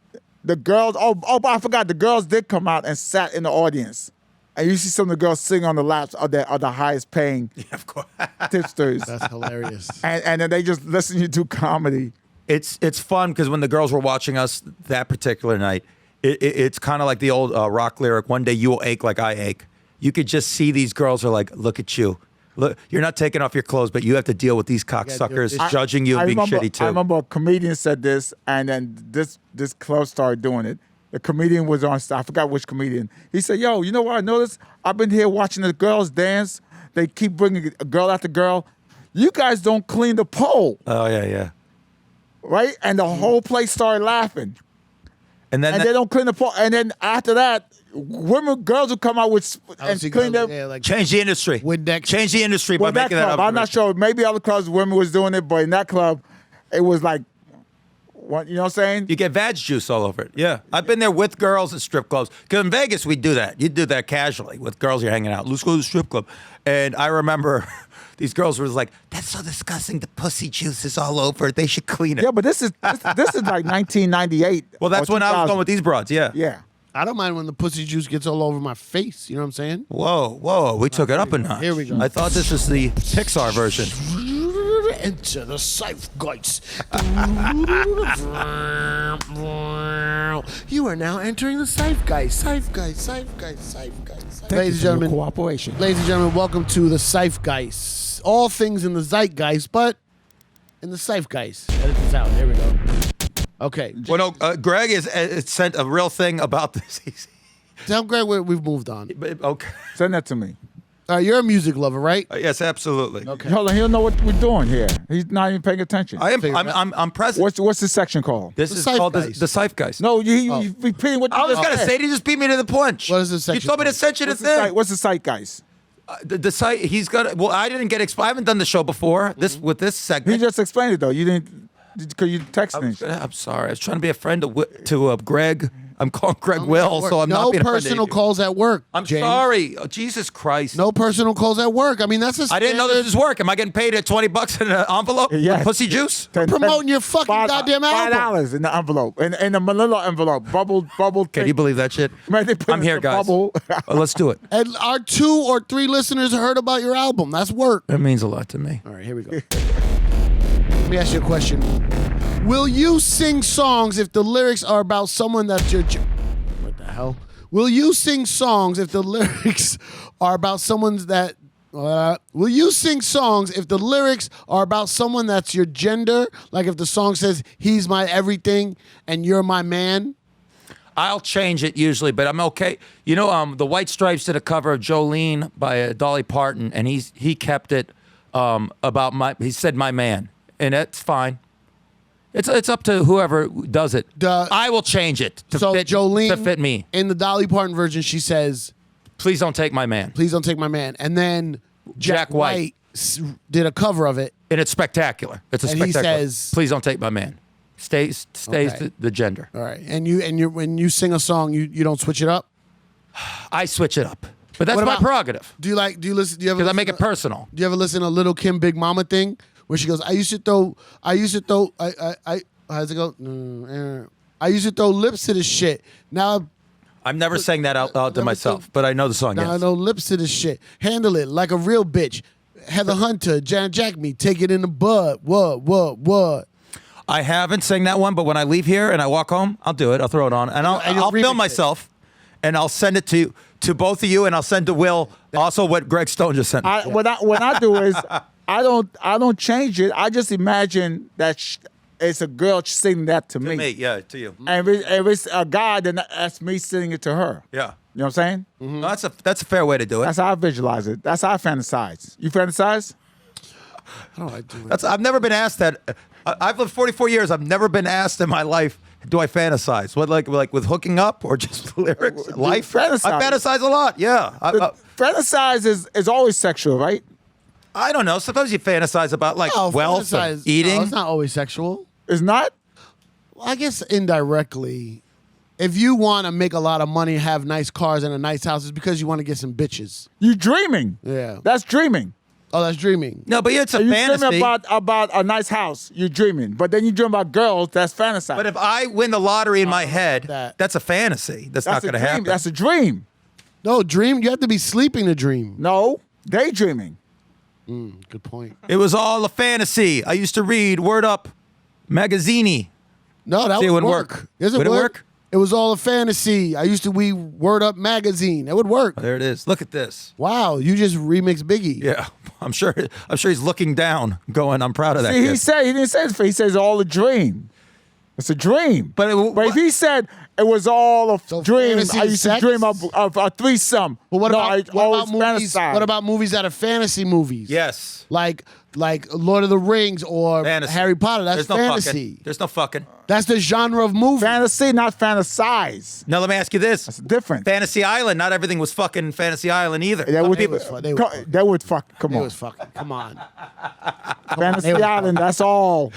the girls. But I forgot the girls did come out and sat in the audience. And you see some of the girls sitting on the laps of the highest paying Of course. tipsters. That's hilarious. and then they just listen to you do comedy. It's fun because when the girls were watching us that particular night, it's kind of like the old rock lyric, one day you will ache like I ache. You could just see these girls are like, look at you. Look, you're not taking off your clothes, but you have to deal with these cocksuckers judging you and being shitty too. I remember a comedian said this, and then this club started doing it. The comedian was on stage. I forgot which comedian. He said, yo, you know what I noticed? I've been here watching the girls dance. They keep bringing a girl after girl. You guys don't clean the pole. Oh, yeah. Right? And the whole place started laughing. And then they don't clean the pole. And then after that, girls will come out with and clean them. Yeah, like change the industry. Windex. Change the industry by Well, that making that club, up. I'm not sure. Maybe other clubs, women was doing it, but in that club, it was like, what, you know what I'm saying? You get vag juice all over it. Yeah. I've been there with girls at strip clubs. Because in Vegas, we do that. You do that casually with girls you're hanging out. Let's go to the strip club. And I remember these girls were like, that's so disgusting. The pussy juice is all over it. They should clean it. Yeah, but this is like 1998. Well, that's or when I was 2000. going with these broads. Yeah. Yeah. I don't mind when the pussy juice gets all over my face. You know what I'm saying? Whoa. We took it up a notch. Here we go. I thought this was the Pixar version. Enter the Scythe Guys. You are now entering the Scythe Guys. Scythe Guys. Ladies and gentlemen, Cooperation. welcome to the Scythe Guys. All things in the zeitgeist, but in the Scythe Guys. Edit this out. There we go. Okay. Well, no, Greg has sent a real thing about this. Tell Greg we've moved on. Okay. Send that to me. You're a music lover, right? Yes, absolutely. Okay. Hold on, he don't know what we're doing here. He's not even paying attention. I am. I'm present. What's this section called? This The is Scythe called Guys. the Scythe Guys. No, you repeating what you I was just gonna said. say, he just beat me to the punch. What is this section You told me to called? send you the What's the site? thing. What's the site, guys? The site. He's got. Well, I didn't get. I haven't done the show before. This with this He segment. just explained it though. You didn't because you texted me. I'm sorry. I was trying to be a friend to Greg. I'm calling Greg Will, so I'm not being a friend to personal you. calls at work. I'm James. sorry. Oh, Jesus Christ. No personal calls at work. I mean, that's a I didn't know this was work. Am I getting paid at $20 in an envelope? Yes. Pussy juice? promoting your fucking goddamn album. $5 in the envelope, in the manila envelope, bubble. Can you believe that shit? Man, they put I'm it in here, the guys. bubble. Let's do it. And our 2 or 3 listeners heard about your album. That's work. That means a lot to me. All right, here we go. Let me ask you a question. Will you sing songs if the lyrics are about someone that's your... What the hell? Will you sing songs if the lyrics are about someone's that... will you sing songs if the lyrics are about someone that's your gender? Like if the song says, he's my everything and you're my man? I'll change it usually, but I'm okay. You know, the White Stripes did a cover of Jolene by Dolly Parton, and he kept it about he said my man, and that's fine. It's up to whoever does it. I will change it to fit Jolene, to fit me. In the Dolly Parton version, she says, Please don't take my man. please don't take my man. And then Jack White did a cover of it. And it's spectacular. It's a And he spectacular. says- Please don't take my man. Stays Okay. the gender. All right. And when you sing a song, you don't switch it up? I switch it up, but that's What my about- prerogative Do you ever because I listen make it to- personal. Do you ever listen to Little Kim Big Mama thing where she goes, I used to throw how's it go? I used to throw lips to this shit. Now I'm never saying that out loud to Never myself, think- but I know the song. I Yes. know lips to this shit. Handle it like a real bitch. Heather Hunter, Jack me, take it in the bud. What? I haven't sang that one, but when I leave here and I walk home, I'll do it. I'll throw it on, and And you'll I'll film remix it. myself, and I'll send it to both of you, and I'll send to Will also what Greg Stone just sent. What I do is I don't change it. I just imagine that it's a girl singing that to me. Yeah, to you. And if it's a guy, then that's me singing it to her. Yeah. You know what I'm saying? No, that's a fair way to do it. That's how I visualize it. That's how I fantasize. You fantasize? I don't like doing that. I've never been asked that. I've lived 44 years. I've never been asked in my life, do I fantasize? What like with hooking up or just lyrics? Life? Fantasize. I fantasize a lot. Yeah. Fantasize is always sexual, right? I don't know. Sometimes you fantasize about like No, wealth, or fantasize- eating. No, it's not always sexual. It's not. Well, I guess indirectly, if you want to make a lot of money, have nice cars and a nice house, it's because you want to get some bitches. You dreaming. Yeah. That's dreaming. Oh, that's dreaming. No, but it's a You fantasy. dreaming about a nice house. You're dreaming, but then you dream about girls. That's fantasy. But if I win the lottery in my head, that. that's a fantasy. That's not a going to dream. happen. That's a dream. No, dream. You have to be sleeping to dream. No, daydreaming. Good point. It was all a fantasy. I used to read Word Up magazine. No, that See, it would wouldn't work. work. Does it Would it work? work? It was all a fantasy. I used to read Word Up magazine. It would work. There it is. Look at this. Wow, you just remixed Biggie. Yeah, I'm sure he's looking down, going, "I'm proud of that." See, kid. he didn't say it. He says all a dream. It's a dream. But if he said it was all a So dream, fantasy I is used sex? to dream of a threesome. But what No, about I what always about movies? fantasize. What about movies that are fantasy movies? Yes. Like Lord of the Rings or Fantasy. Harry Potter. That's There's no fantasy. fucking. There's no fucking. That's the genre of movie. fantasy, not fantasize? Now let me ask you this: It's different. Fantasy Island. Not everything was fucking Fantasy Island either. That would, They was fu- they was fucking- that would fuck. Come It on, was fucking. Come on. Fantasy they were Island. That's all.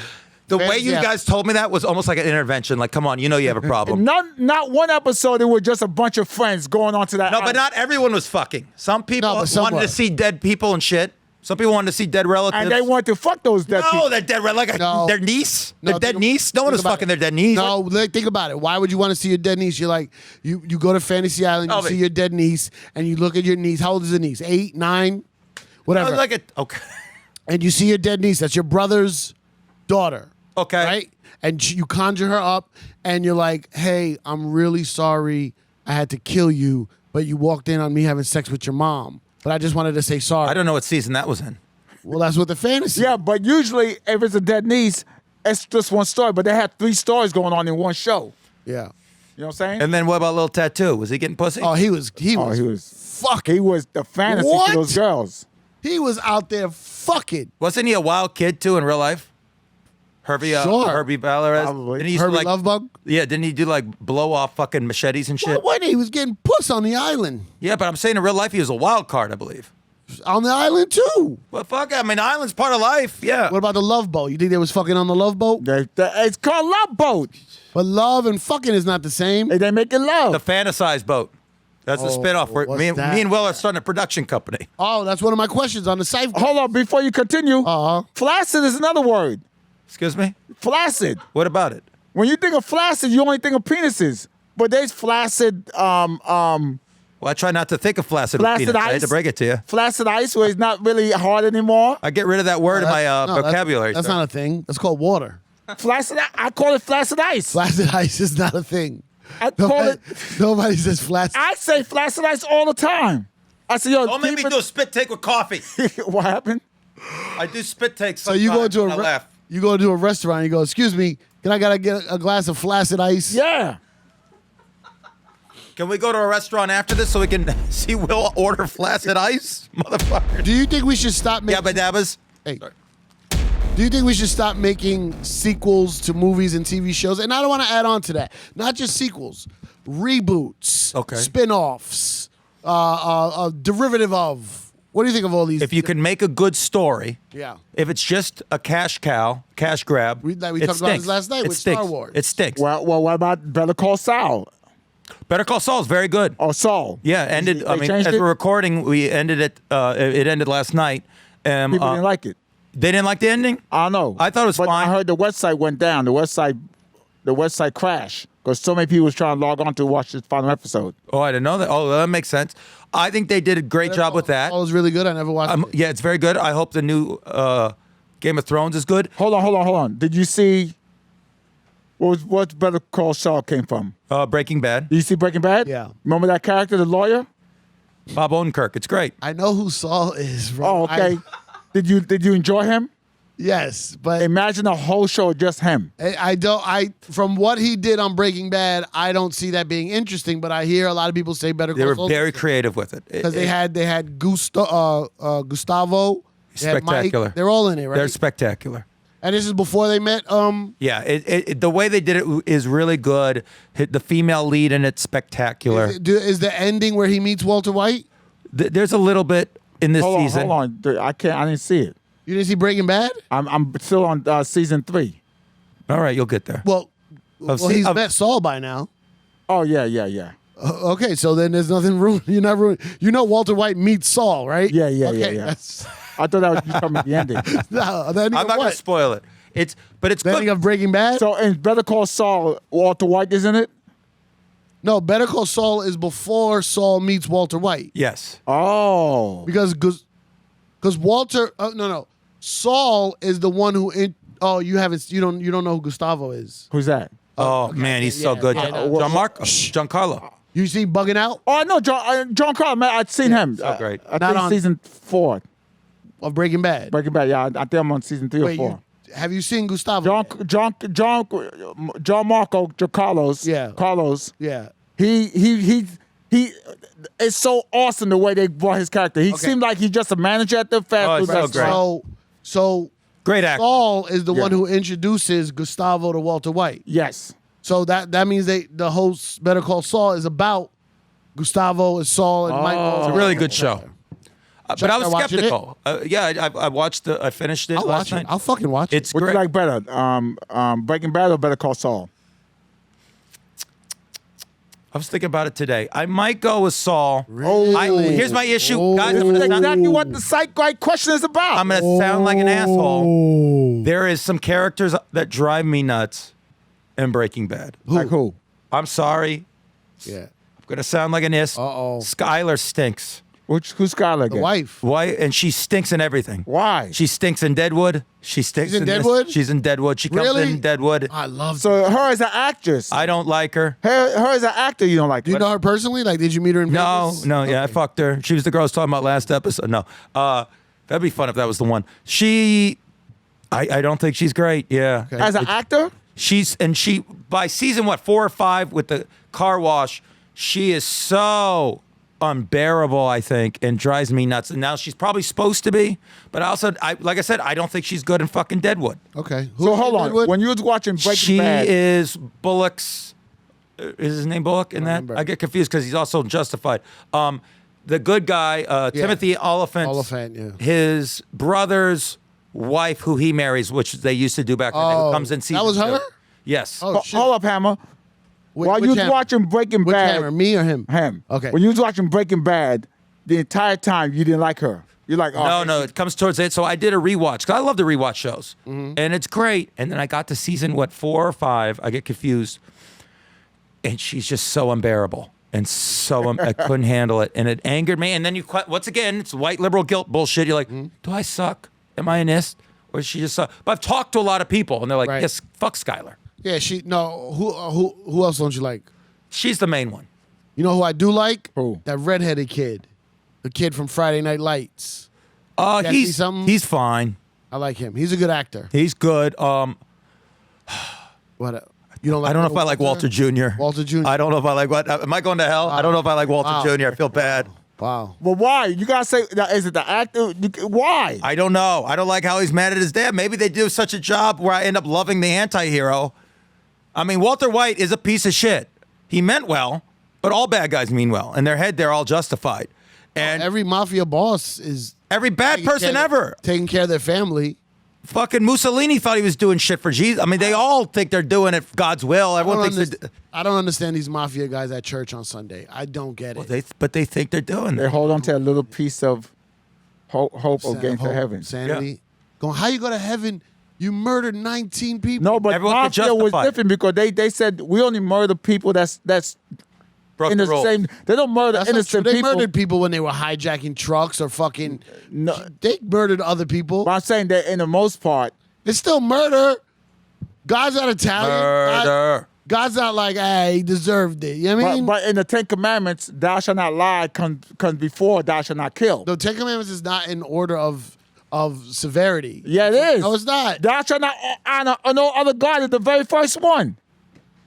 The way you Yeah. guys told me that was almost like an intervention. Like, come on, you know you have a problem. Not one episode. It was just a bunch of friends going on to that. No, but island. not everyone was fucking. Some people No, but some wanted to were. see dead people and shit. Some people wanted to see dead relatives. And they want to fuck those dead no, people. their dead like No. their niece, No, their dead think- niece. No one think was about fucking it. their dead niece. No, think about it. Why would you want to see your dead niece? You're like, you go to Fantasy Island, you Oh, but- see your dead niece, and you look at your niece. How old is the niece? 8, 9, I whatever. was like, okay, And you see your dead niece. That's your brother's daughter. okay. Right? And you conjure her up, and you're like, hey, I'm really sorry I had to kill you, but you walked in on me having sex with your mom. But I just wanted to say sorry. I don't know what season that was in. Well, that's what the fantasy. Yeah, but usually if it's a dead niece, it's just one story. But they had 3 stories going on in one show. Yeah. You know what I'm saying? And then what about Little Tattoo? Was he getting pussy? Oh, he was. He was the fantasy What? for those girls. He was out there fucking. Wasn't he a wild kid too in real life? Herbie Sure. Valorez. Probably. Didn't he used to, Herbie like, Lovebug? Yeah, didn't he do like blow off fucking machetes and shit? What? He was getting puss on the island. Yeah, but I'm saying in real life he was a wild card, I believe. On the island too. Well, fuck, I mean, island's part of life. Yeah. What about the Love Boat? You think they was fucking on the Love Boat? It's called Love Boat. But love and fucking is not the same. They making love. The Fantasize Boat. That's the Oh, spinoff where what's me that? and Will are starting a production company. Oh, that's one of my questions on the Scythe Guys. Hold on, before you continue. Flaccid is another word. Excuse me? Flaccid. What about it? When you think of flaccid, you only think of penises. But there's flaccid, Well, I try not to think of flaccid with flaccid peanuts. I hate ice. to break it to you. Flaccid ice, where it's not really hard anymore. I get rid of that word in my No, vocabulary. That's sir. not a thing. That's called water. Flaccid, I call it flaccid ice. Flaccid ice is not a thing. I call it. Nobody says flaccid. I say flaccid ice all the time. I say, yo, Don't make me keep do a spit take with coffee. it- What happened? I do spit takes. So you go into sometimes when I laugh. you go into a restaurant. You go, excuse me, gotta get a glass of flaccid ice? Yeah. Can we go to a restaurant after this so we can see Will order flaccid ice? Motherfucker. Do you think we should stop making? Yabba dabbas. Hey. Sorry. Do you think we should stop making sequels to movies and TV shows? And I don't want to add on to that. Not just sequels, reboots, Okay. spin-offs, derivative of. What do you think of all these? If you can make a good story, Yeah. if it's just a cash grab, We it talked about stinks. this last night It with Star stinks. Wars. It stinks. Well, what about Better Call Saul? Better Call Saul is very good. Or Saul? Yeah, ended. I They mean, changed as it? we're recording, we ended it. It ended last night. People didn't like it. They didn't like the ending. I don't know. I thought it was but fine. I heard the website went down. The website crashed because so many people was trying to log on to watch the final episode. Oh, I didn't know that. Oh, that makes sense. I think they did a great job with that. Oh, it was really good. I never watched it. Yeah, it's very good. I hope the new Game of Thrones is good. Hold on. Did you see what's Better Call Saul came from? Breaking Bad. Did you see Breaking Bad? Yeah. Remember that character, the lawyer? Bob Odenkirk. It's great. I know who Saul is. Bro. Oh, okay. Did you enjoy him? Yes, but Imagine a whole show just him. I don't. From what he did on Breaking Bad, I don't see that being interesting. But I hear a lot of people say Better They Call were Saul very creative with it. because they had Gustavo, they had Mike. Spectacular. They're all in it, right? They're spectacular. And this is before they met. Yeah, the way they did it is really good. The female lead in it's spectacular. Is the ending where he meets Walter White? There's a little bit in this season. Hold on. I didn't see it. You didn't see Breaking Bad? I'm still on season 3. All right, you'll get there. Well, he's met Saul by now. Oh yeah. Okay, so then there's nothing ruined. You're not ruined. You know Walter White meets Saul, right? Yeah. that's- I thought that was you talking about the ending. No, the ending I'm of not going what? to spoil it. It's The good. ending of Breaking Bad? So in Better Call Saul, Walter White isn't it? No, Better Call Saul is before Saul meets Walter White. Yes. Oh. Because Walter no. Saul is the one who you don't know who Gustavo is. Who's that? Oh man, he's so good. Giancarlo. You see Bugging Out Oh no, John Carl. Man, I'd seen him. so great. I Not think on- season 4. of Breaking Bad. Breaking Bad. Yeah, I think I'm on season 3 or 4. Have you seen Gustavo? John Marco Carlos. Yeah. Carlos. Yeah. He it's so awesome the way they brought his character. He seemed like he's just a manager at the fast food it's so restaurant. great. So Great actor. Saul is the one who introduces Gustavo to Walter White. Yes. So that means the whole Better Call Saul is about Gustavo and Saul and Mike. It's a really good show. But I was Are watching it? skeptical. I watched I finished it I'll last watch night. it. I'll fucking watch it. It's What do great. you like better? Breaking Bad or Better Call Saul? I was thinking about it today. I might go with Saul. Really? Here's my issue, guys. I'm That's gonna, exactly what the Scythe Guy question is about. I'm gonna sound like an asshole. There is some characters that drive me nuts in Breaking Bad. Like who? I'm sorry. Yeah. I'm gonna sound like an ass. Uh-oh. Skylar stinks. Who's Skylar The again? wife. Why? And she stinks in everything. Why? She stinks in Deadwood. She stinks She's in this. Deadwood? She's in Deadwood. She comes Really? in Deadwood. I love So her as an actress. I don't like her. Her as an actor, you don't like. Do you know her personally? Like, did you meet her in No, Vegas? no, yeah, I fucked her. She was the girl I was talking about last episode. No, that'd be fun if that was the one. I don't think she's great. Yeah, As an actor? she by season 4 or 5 with the car wash, she is so unbearable, I think, and drives me nuts. And now she's probably supposed to be, but like I said, I don't think she's good in fucking Deadwood. Okay. So hold on. Deadwood? When you was watching Breaking She Bad, is Bullock's. Is his name Bullock in that? remember. I get confused because he's also Justified. The good guy, Timothy Oliphant. Oliphant, yeah. His brother's wife, who he marries, which they used to do back in the day, who comes in season that was 2. her? Yes. Oh, shit. hold up, Hammer. While you was Hammer? watching Breaking Which Bad, Hammer? Me or him? him. Okay. When you was watching Breaking Bad, the entire time you didn't like her. You're like, oh, No, it comes towards it. So I did a rewatch because I love to rewatch shows, and it's great. And then I got to season 4 or 5. I get confused, and she's just so unbearable and so I couldn't handle it, and it angered me. And then once again, it's white liberal guilt bullshit. You're like, do I suck? Am I an ist? Or is she just suck? But I've talked to a lot of people, and they're like, Right. yes, fuck Skylar. Yeah, who else don't you like? She's the main one. You know who I do like? Who? That redheaded kid. The kid from Friday Night Lights. Yeah, see something? He's fine. I like him. He's a good actor. He's good. What? You don't like? I don't know if I like Walter Jr. Walter Jr. I don't know if I like what. Am I going to hell? I don't know if I like Walter Wow. Jr. I feel bad. Wow. Well, why? You gotta say, is it the actor? Why? I don't know. I don't like how he's mad at his dad. Maybe they do such a job where I end up loving the anti-hero. I mean, Walter White is a piece of shit. He meant well, but all bad guys mean well. In their head, they're all justified. And Every mafia boss is every bad person ever. taking care of their family. Fucking Mussolini thought he was doing shit for Jesus. I mean, they all think they're doing it for God's will. Everyone thinks I don't understand these mafia guys at church on Sunday. I don't get it. but they think they're doing They it. hold on to a little piece of hope of getting to Hope, heaven. Sanity. Going, how you go to heaven? You murdered 19 people. No, but Everyone could mafia was justify it. different because they said we only murder people that's Broke in the rules. same. They don't murder That's not true. innocent They people. murdered people when they were hijacking trucks or fucking. No. They murdered other people. But I'm saying that in the most part, It's still murder. God's not Italian. Murder. God's not like, hey, he deserved it. You know what I mean? but in the Ten Commandments, thou shalt not lie comes before thou shalt not kill. the Ten Commandments is not in order of severity. Yeah, it is. No, it's not. Thou shalt not honor no other God is the very first one.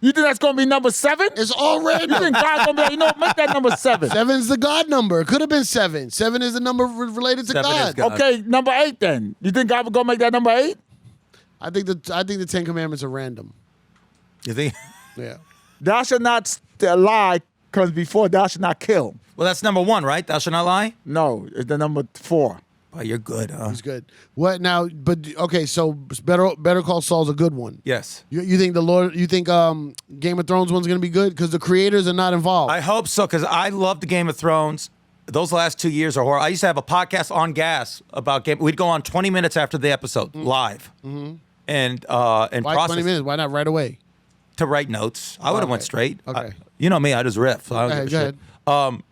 You think that's gonna be number 7? It's already. You think God's gonna be like, make that number 7? Seven's the God number. It could have been 7. 7 is the number related to 7 is God. God. Okay, number 8 then. You think God will go make that number 8? I think the 10 Commandments are random. You think? Yeah. Thou shalt not lie comes before thou shalt not kill. Well, that's number 1, right? Thou shalt not lie. No, it's the number 4. Oh, you're good, huh? He's good. What now? But okay, so Better Call Saul's a good one. Yes. You think you think Game of Thrones one's gonna be good because the creators are not involved? I hope so, because I love the Game of Thrones. Those last 2 years are horrible. I used to have a podcast on gas about Game. We'd go on 20 minutes after the episode live, and Why process 20 minutes? Why not right away? to write notes. I would have went straight. Okay. You know me, I just riff. I don't Go give a ahead. shit.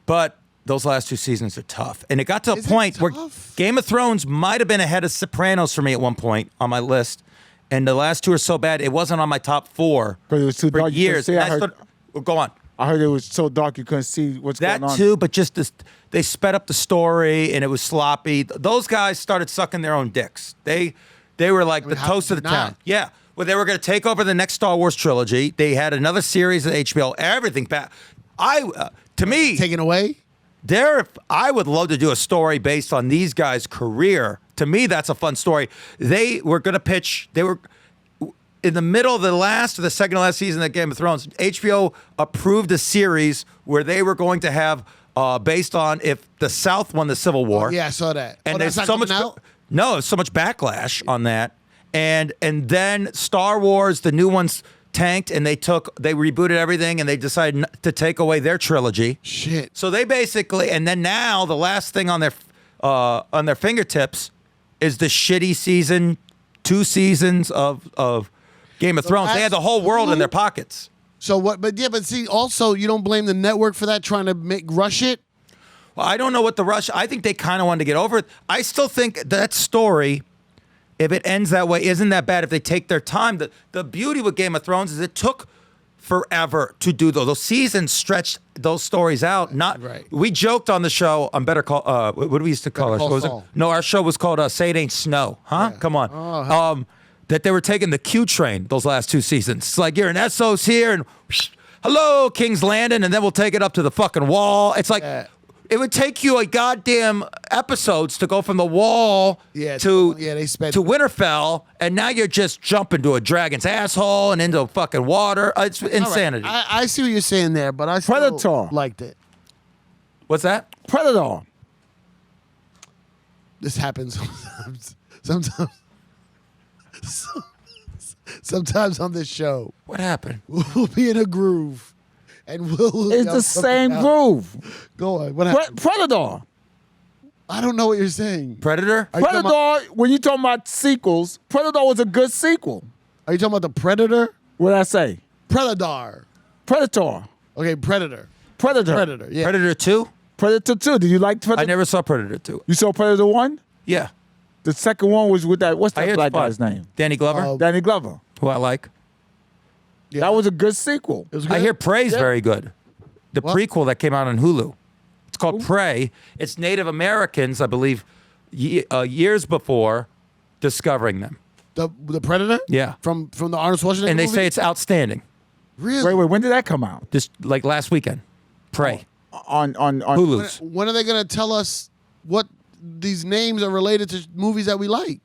But those last 2 seasons are tough, and it got to a Is it point where tough? Game of Thrones might have been ahead of Sopranos for me at one point on my list, and the last 2 are so bad it wasn't on my top 4 'Cause it was too for dark, you couldn't years. see. And I I heard- started- well, go on. I heard it was so dark you couldn't see what's That going on. too, but just this, they sped up the story and it was sloppy. Those guys started sucking their own dicks. They were like the how toast could of the you town. not? Yeah. Well, they were going to take over the next Star Wars trilogy. They had another series at HBO. Everything back. To me, Taken away? I would love to do a story based on these guys' career. To me, that's a fun story. They were going to pitch. They were in the middle of the last or the second to last season of Game of Thrones. HBO approved a series where they were going to have based on if the South won the Civil War. Yeah, I saw that. And that's there's not so much. coming out? No, there's so much backlash on that. And then Star Wars, the new ones tanked, and they rebooted everything, and they decided to take away their trilogy. Shit. So they basically, and then now the last thing on their fingertips is the shitty 2 seasons of Game of Thrones. They had the whole world in their pockets. So what? But see, also you don't blame the network for that, trying to rush it. Well, I don't know what the rush. I think they kind of wanted to get over it. I still think that story, if it ends that way, isn't that bad if they take their time. The beauty with Game of Thrones is it took forever to do those. Those seasons stretched those stories out. Right. We joked on the show on Better Call. What do we used to call Better our Call show? Saul. No, our show was called Say It Ain't Snow. Huh? Come on. That they were taking the Q train those last 2 seasons. It's like you're in Essos here and hello, King's Landing, and then we'll take it up to the fucking wall. It's like it would take you a goddamn episodes to go from the wall they spent to Winterfell, and now you're just jumping to a dragon's asshole and into fucking water. It's insanity. I see what you're saying there, but I still Predator. liked it. What's that? Predator. This happens sometimes. Sometimes on this show, What happened? we'll be in a groove, and we'll. It's the same groove. Go on. What happened? Predator. I don't know what you're saying. Predator? Are you talking Predator, when you talking about sequels, Predator was a good sequel. Are you talking about the Predator? What did I say? Predator. Predator. Okay, Predator. Predator. Predator. Yeah. Predator 2? Predator 2. Did you like Predator? I never saw Predator 2. You saw Predator 1? Yeah. The second one was with that, what's I that hear black it's fun. guy's name? Danny Glover, Danny Glover. who I like. Yeah. That was a good sequel. It was I good. hear Prey's Yeah. very good. The What? prequel that came out on Hulu. It's called Prey. It's Native Americans, I believe, years before discovering them. the Predator. Yeah. From the Arnold Schwarzenegger. And they movie? say it's outstanding. really. Wait, when did that come out? Just like last weekend. Prey. On Hulu's. When are they gonna tell us what these names are related to movies that we like?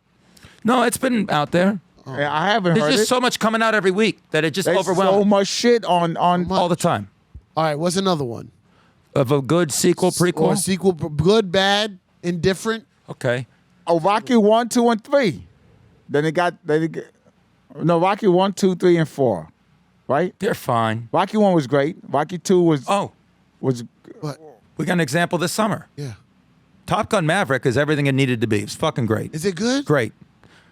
No, it's been out there. Yeah, I haven't There's heard just it. so much coming out every week that it just There's so overwhelms much shit on all the time. All right, what's another one? Of a good sequel, Or prequel. a sequel, good, bad, indifferent. Okay. Rocky 1, 2, and 3. No, Rocky 1, 2, 3, and 4. Right? They're fine. Rocky 1 was great. Rocky 2 was Oh, was What? we got an example this summer. Yeah. Top Gun Maverick is everything it needed to be. It's fucking great. Is it good? Great.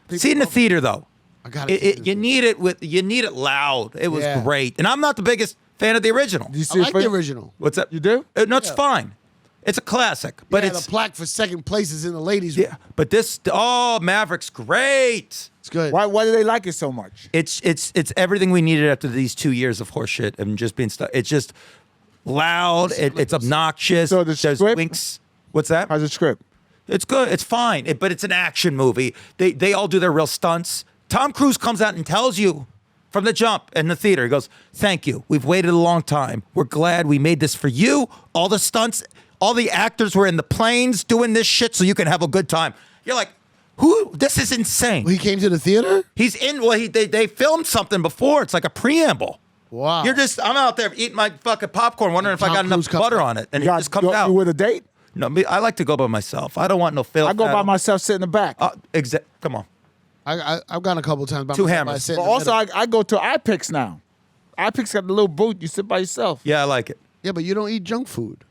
See it in the theater though. I got it. You need it loud. It was Yeah. great. And I'm not the biggest fan of the original. Did you I see like the original. What's that? You do? No, it's fine. It's a classic, but yeah, it's the plaque for second place is in the ladies' room. yeah. But Maverick's great. It's good. Why do they like it so much? It's everything we needed after these 2 years of horseshit and just being stuck. It's just loud. It's obnoxious. So the There's script? winks. What's that? How's the script? It's good. It's fine. But it's an action movie. They all do their real stunts. Tom Cruise comes out and tells you from the jump in the theater. He goes, "Thank you. We've waited a long time. We're glad we made this for you. All the stunts, all the actors were in the planes doing this shit so you can have a good time." You're like, Who? This is insane. He came to the theater? He's in. Well, they filmed something before. It's like a preamble. Wow. I'm out there eating my fucking popcorn, wondering if I got enough butter on it, and it just comes out. You with a date? No, I like to go by myself. I don't want no fail. I go by myself, sit in the back. Come on. I've gone a couple times by Two myself. hammers. But Also, I go to iPix now. iPix got the little booth. You sit by yourself. Yeah, I like it. Yeah, but you don't eat junk food.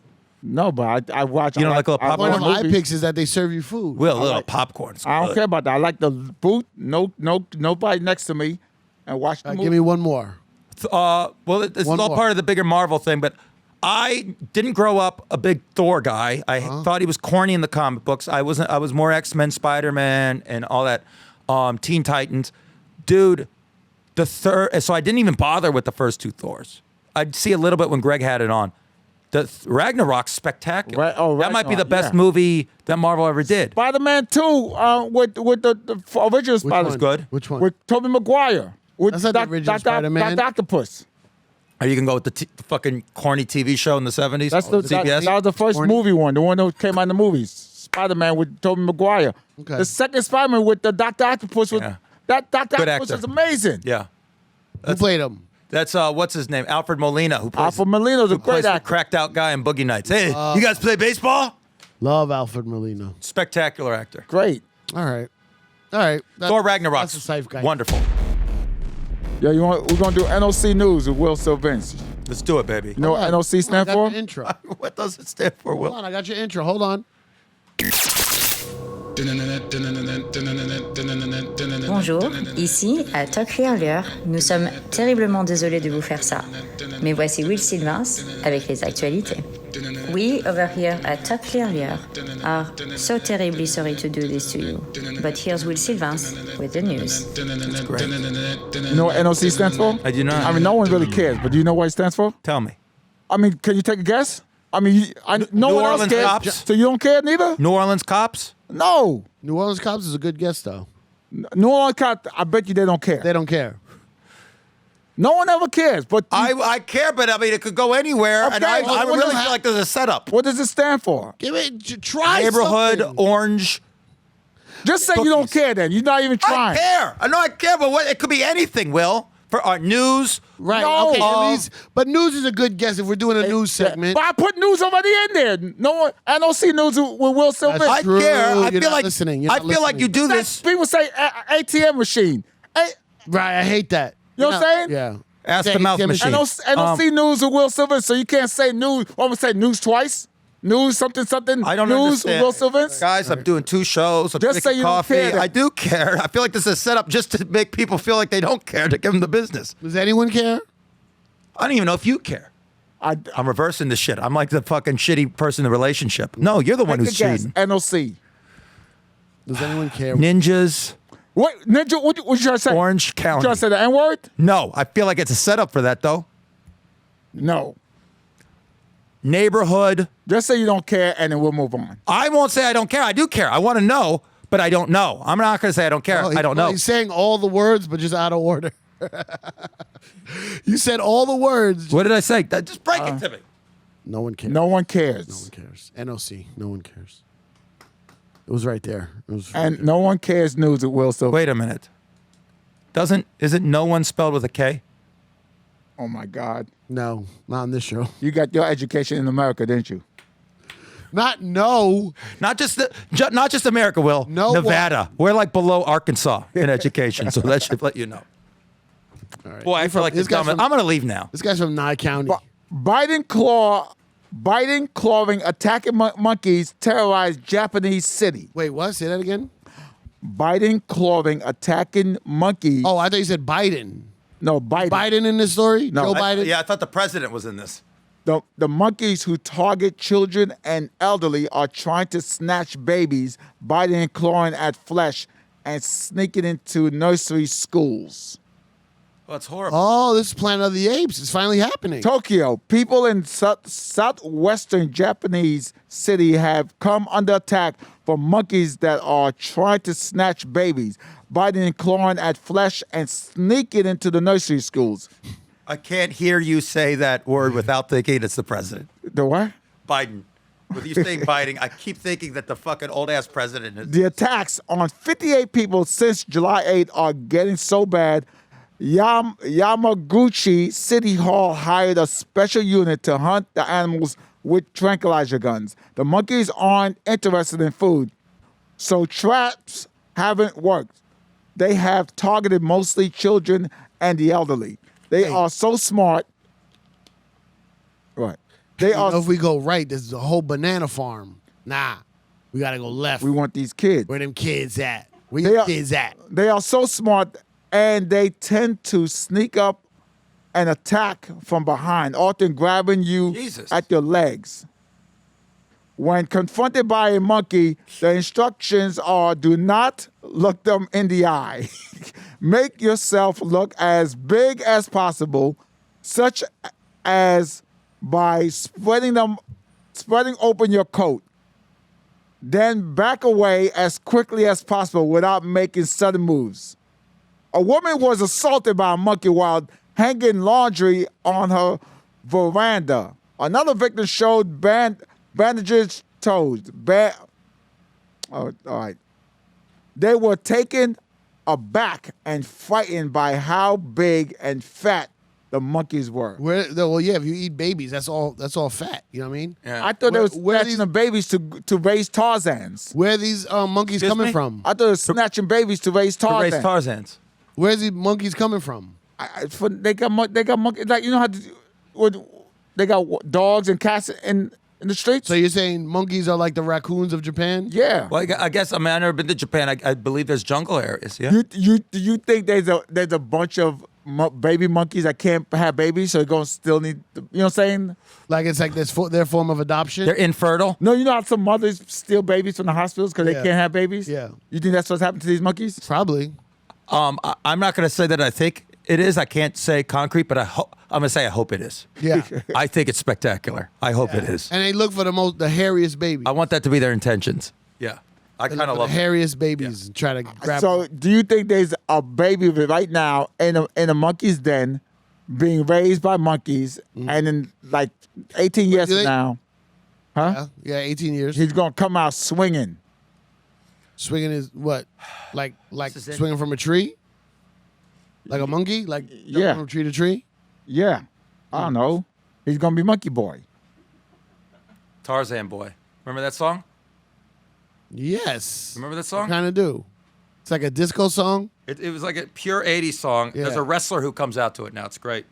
No, but I watch. You don't like a little The point of popcorn? iPix is that they serve you food. Will, a little popcorn. It's I don't good. care about that. I like the booth. Nobody next to me, and watch the movie. Give me one more. Well, it's One all more. part of the bigger Marvel thing, but I didn't grow up a big Thor guy. I thought he was corny in the comic books. I wasn't. I was more X-Men, Spider-Man, and all that. Teen Titans, dude. The third. So I didn't even bother with the first two Thors. I'd see a little bit when Greg had it on. The Ragnarok's spectacular. Right, oh, that might be the Ragnarok, best yeah. movie that Marvel ever did. Spider-Man 2 with the original Spider. one? Good. Which one? With Tobey Maguire. With That's not the original Spider-Man. Dr. Octopus. Or you can go with the fucking corny TV show in the 70s. That's that CBS. was the first Corny? movie one, the one that came out in the movies. Spider-Man with Tobey Maguire. Okay. The second Spider-Man with the Dr. Octopus was Yeah. that Dr. Good Octopus actor. was amazing. Yeah. Who played him? That's what's his name? Alfred Molina, who plays, Alfred Molina's a who plays great the actor. cracked out guy in Boogie Nights. Hey, you guys play baseball? Love Alfred Molina. Spectacular actor. Great. All right. Thor Ragnarok. That's the Scythe Guy. Wonderful. Yeah, we're gonna do NOC News with Will Sylvince. Let's do it, baby. You know what NOC stand I got for? your intro. What does it stand for, Hold Will? on, I got your intro. Hold on. Bonjour, ici à Talk Clearlier, nous sommes terriblement désolés de vous faire ça. Mais voici Will Sylvince avec les actualités. We over here at Talk Clearlier are so terribly sorry to do this to you. But here's Will Sylvince with the news. That's great. You know what NOC stands for? I do not. I mean, no one really cares, but do you know what it stands for? Tell me. I mean, can you take a guess? I mean, no New one else Orleans cares, cops? so you don't care neither? New Orleans cops? No. New Orleans Cops is a good guess, though. New Orleans cops, I bet you they don't care. They don't care. No one ever cares, but I care, but I mean, it could go anywhere. And Okay, I well, really what feel like there's a setup. what does it stand for? Give it. Try Neighborhood, something. orange. Just say you don't Cookies. care then. You're not even I trying. care. I know I care, but it could be anything, Will. For our news. Right. No. Okay. At least, but news is a good guess if we're doing a news segment. But I put news already in there. No one, I don't see news with Will Sylvince. That's I true. care. I You're feel not like listening. You're I not feel like you listening. do this. People say ATM machine. Hey, Right. I hate that. You know what I'm saying? Yeah. Ask Say the mouth ATM machine. I don't see news with Will Sylvince, so you can't say news. I'm gonna say news twice. News something. I don't news understand. with Will Sylvince. Guys, I'm doing 2 shows. I'm Just drinking say you don't coffee. care then. I do care. I feel like this is set up just to make people feel like they don't care, to give them the business. Does anyone care? I don't even know if you care. I'm reversing this shit. I'm like the fucking shitty person in the relationship. No, you're the one who's cheating. NOC. Does anyone care? Ninjas, What Ninja? What you trying to say? Orange You County. trying to say the N word? No, I feel like it's a setup for that, though. No. Neighborhood. Just say you don't care, and then we'll move on. I won't say I don't care. I do care. I want to know, but I don't know. I'm not going to say I don't care. I don't know. He's saying all the words, but just out of order. You said all the words. What did I say? Just break it to me. No one cares. No one cares. No one cares. NOC. No one cares. It was right there. It was. And no one cares news with Will Sylvince. Wait a minute. Isn't no one spelled with a K? Oh my God. No, not on this show. You got your education in America, didn't you? Not no. Not just America, Will. No, Nevada. We're like below Arkansas in education, so that should let you know. All right. Boy, I feel like this guy's dumb. I'm going to leave now. This guy's from Nye County. Biden clawing attacking monkeys terrorized Japanese city. Wait, what? Say that again. Biden clawing attacking monkeys. Oh, I thought you said Biden. No, Biden. Biden in this story? No. Joe Biden? I thought the president was in this. The monkeys who target children and elderly are trying to snatch babies, biting and clawing at flesh, and sneaking into nursery schools. Oh, it's horrible. Oh, this is Planet of the Apes. It's finally happening. Tokyo, people in southwestern Japanese city have come under attack from monkeys that are trying to snatch babies, biting and clawing at flesh, and sneaking into the nursery schools. I can't hear you say that word without thinking it's the president. The what? Biden. With you saying biting, I keep thinking that the fucking old ass president is. The attacks on 58 people since July 8 are getting so bad. Yamaguchi City Hall hired a special unit to hunt the animals with tranquilizer guns. The monkeys aren't interested in food, so traps haven't worked. They have targeted mostly children and the elderly. They are so smart. Right. They are. If we go right, there's a whole banana farm. Nah, we gotta go left. We want these kids. Where them kids at? Where your kids at? They are so smart, and they tend to sneak up and attack from behind, often grabbing you at your legs. When confronted by a monkey, the instructions are do not look them in the eye. Make yourself look as big as possible, such as by spreading open your coat. Then back away as quickly as possible without making sudden moves. A woman was assaulted by a monkey while hanging laundry on her veranda. Another victim showed bandaged toes. All right. They were taken aback and frightened by how big and fat the monkeys were. Well, yeah, if you eat babies, that's all fat. You know what I mean? Yeah. I thought they were snatching the babies to raise Tarzans. Where are these monkeys coming from? I thought they were snatching babies to raise Tarzans. To raise Tarzans. Where's these monkeys coming from? They got monkeys. Like, you know how they got dogs and cats in the streets? So you're saying monkeys are like the raccoons of Japan? Yeah. Well, I guess, I've never been to Japan. I believe there's jungle areas, yeah? Do you think there's a bunch of baby monkeys that can't have babies, so they're going to still need, you know what I'm saying? Like it's like their form of adoption? They're infertile? No, you know how some mothers steal babies from the hospitals because they can't have babies? Yeah. You think that's what's happened to these monkeys? Probably. I'm not going to say that I think it is. I can't say concrete, but I'm going to say I hope it is. Yeah. I think it's spectacular. I hope it is. And they look for the hairiest babies. I want that to be their intentions. Yeah. I kind of love the hairiest babies and try to grab So do you think there's a baby right now in a monkey's den being raised by monkeys and in like 18 years from now, huh? Yeah, 18 years. He's going to come out swinging. Swinging is what? Like swinging from a tree? Like a monkey? Like jumping from tree to tree? Yeah. I don't know. He's going to be Monkey Boy. Tarzan Boy. Remember that song? Yes. Remember that song? Kind of do. It's like a disco song. It was like a pure 80s song. Yeah. There's a wrestler who comes out to it now. It's great.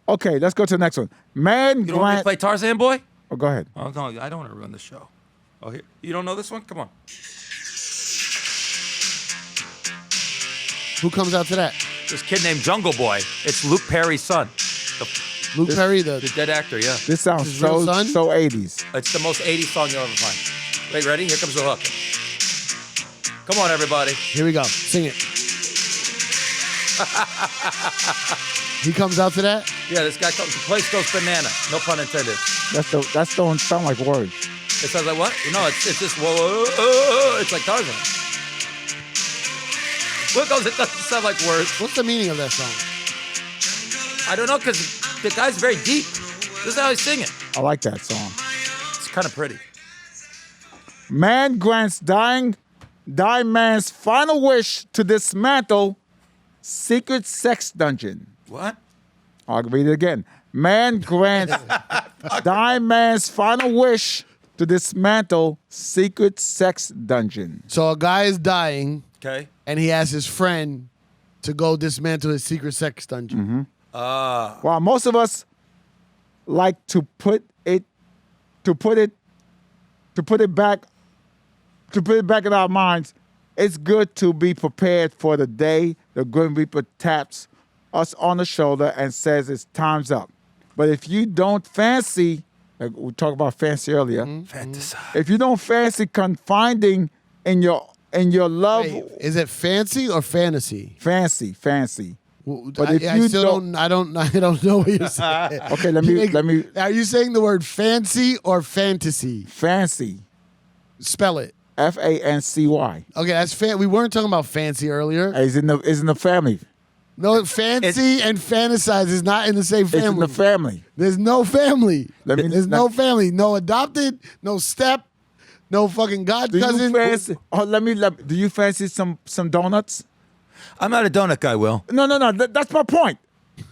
Okay, let's go to the next one. You don't want me to play Tarzan Boy? Oh, go ahead. Oh, no, I don't want to ruin the show. Oh, here. You don't know this one? Come on. Who comes out to that? This kid named Jungle Boy. It's Luke Perry's son. Luke Perry, the dead actor, yeah. This sounds his real son? so 80s. It's the most 80s song you'll ever find. Wait, ready? Here comes the hook. Come on, everybody. Here we go. Sing it. He comes out to that? Yeah, this guy comes. The place goes banana. No pun intended. That don't sound like words. It sounds like what? No, it's just whoa. It's like Tarzan. Look, it doesn't sound like words. What's the meaning of that song? I don't know, because the guy's very deep. This is how he's singing. I like that song. It's kind of pretty. Man grants dying man's final wish to dismantle secret sex dungeon. What? I'll read it again. Man grants dying man's final wish to dismantle secret sex dungeon. So a guy is dying. Okay. And he asks his friend to go dismantle his secret sex dungeon. Mm-hmm. While most of us like to put it back in our minds, it's good to be prepared for the day the Grim Reaper taps us on the shoulder and says it's time's up. But if you don't fancy, like we talked about fancy earlier, Fantasize. if you don't fancy confiding in your love, Wait, is it fancy or fantasy? fancy. But if I don't know what you're saying. Okay, let me. Are you saying the word fancy or fantasy? Fancy. Spell it. Fancy. Okay, that's We weren't talking about fancy earlier. Is in the family. No, fancy and fantasize is not in the same family. It's in the family. There's no family. Let me- There's no family. No adopted. No step. No fucking god Do you cousin. fancy? Oh, let me. Do you fancy some donuts? I'm not a donut guy, Will. No. That's my point.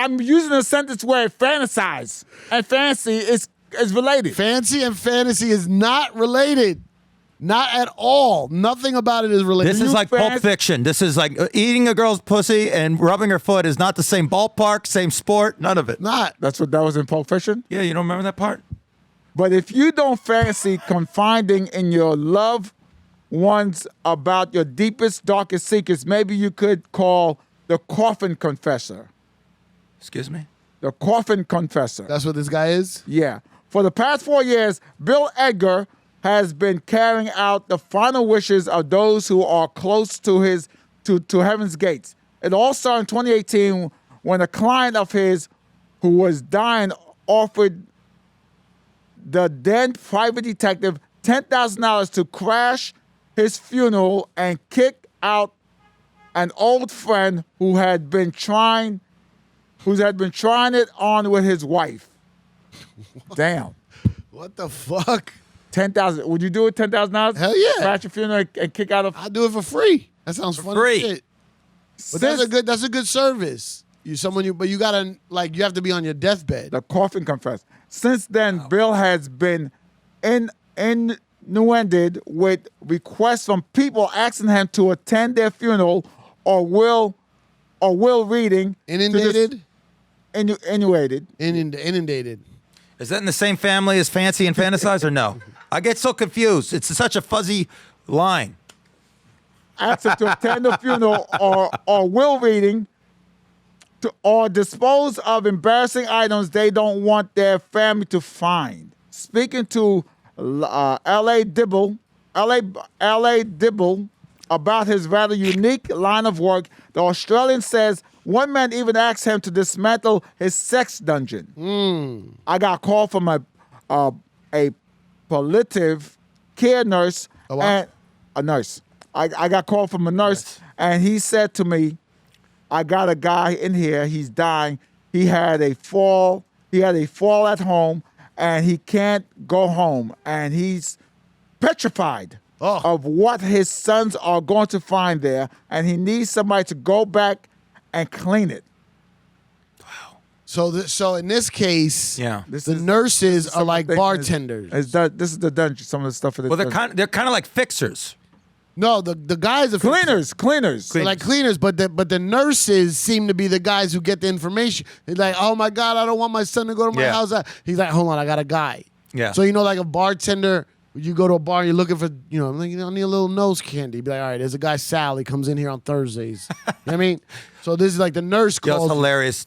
I'm using a sentence where fantasize and fancy is related. Fancy and fantasy is not related. Not at all. Nothing about it is related. This is like Pulp fans- Fiction. This is like eating a girl's pussy and rubbing her foot is not the same ballpark, same sport, none of it. not. That's what that was in Pulp Fiction. Yeah, you don't remember that part? But if you don't fancy confiding in your loved ones about your deepest, darkest secrets, maybe you could call the coffin confessor. Excuse me? The coffin confessor. That's what this guy is? Yeah. For the past 4 years, Bill Edgar has been carrying out the final wishes of those who are close to heaven's gates. It all started in 2018 when a client of his who was dying offered the then private detective $10,000 to crash his funeral and kick out an old friend who had been trying it on with his wife. Damn. What the fuck? 10,000. Would you do it? $10,000? Hell yeah. Crash your funeral and kick out of. I do it for free. That sounds fun free. as shit. But that's a good service. But you gotta you have to be on your deathbed. The coffin confessor. Since then, Bill has been inundated with requests from people asking him to attend their funeral or will reading. Inundated? Inundated. Inundated. Is that in the same family as fancy and fantasize or no? I get so confused. It's such a fuzzy line. Ask him to attend the funeral or will reading or dispose of embarrassing items they don't want their family to find. Speaking to L.A. Dibble about his rather unique line of work, the Australian says one man even asked him to dismantle his sex dungeon. I got a call from a palliative care nurse and a nurse. I got called from a nurse, and he said to me, I got a guy in here, he's dying. He had a fall at home, and he can't go home. And he's petrified of what his sons are going to find there, and he needs somebody to go back and clean it. So in this case, Yeah. the nurses are like bartenders. This is the dungeon, some of the stuff. Well, they're kind of like fixers. No, the guys are Cleaners. They're like cleaners, but the nurses seem to be the guys who get the information. They're like, oh my God, I don't want my son to go to my house. He's like, hold on, I got a guy. Yeah. So like a bartender, you go to a bar, and you're looking for, I need a little nose candy. Be like, all right, there's a guy Sal. He comes in here on Thursdays. You know what I mean? So this is like the nurse Yo, calls. it's hilarious.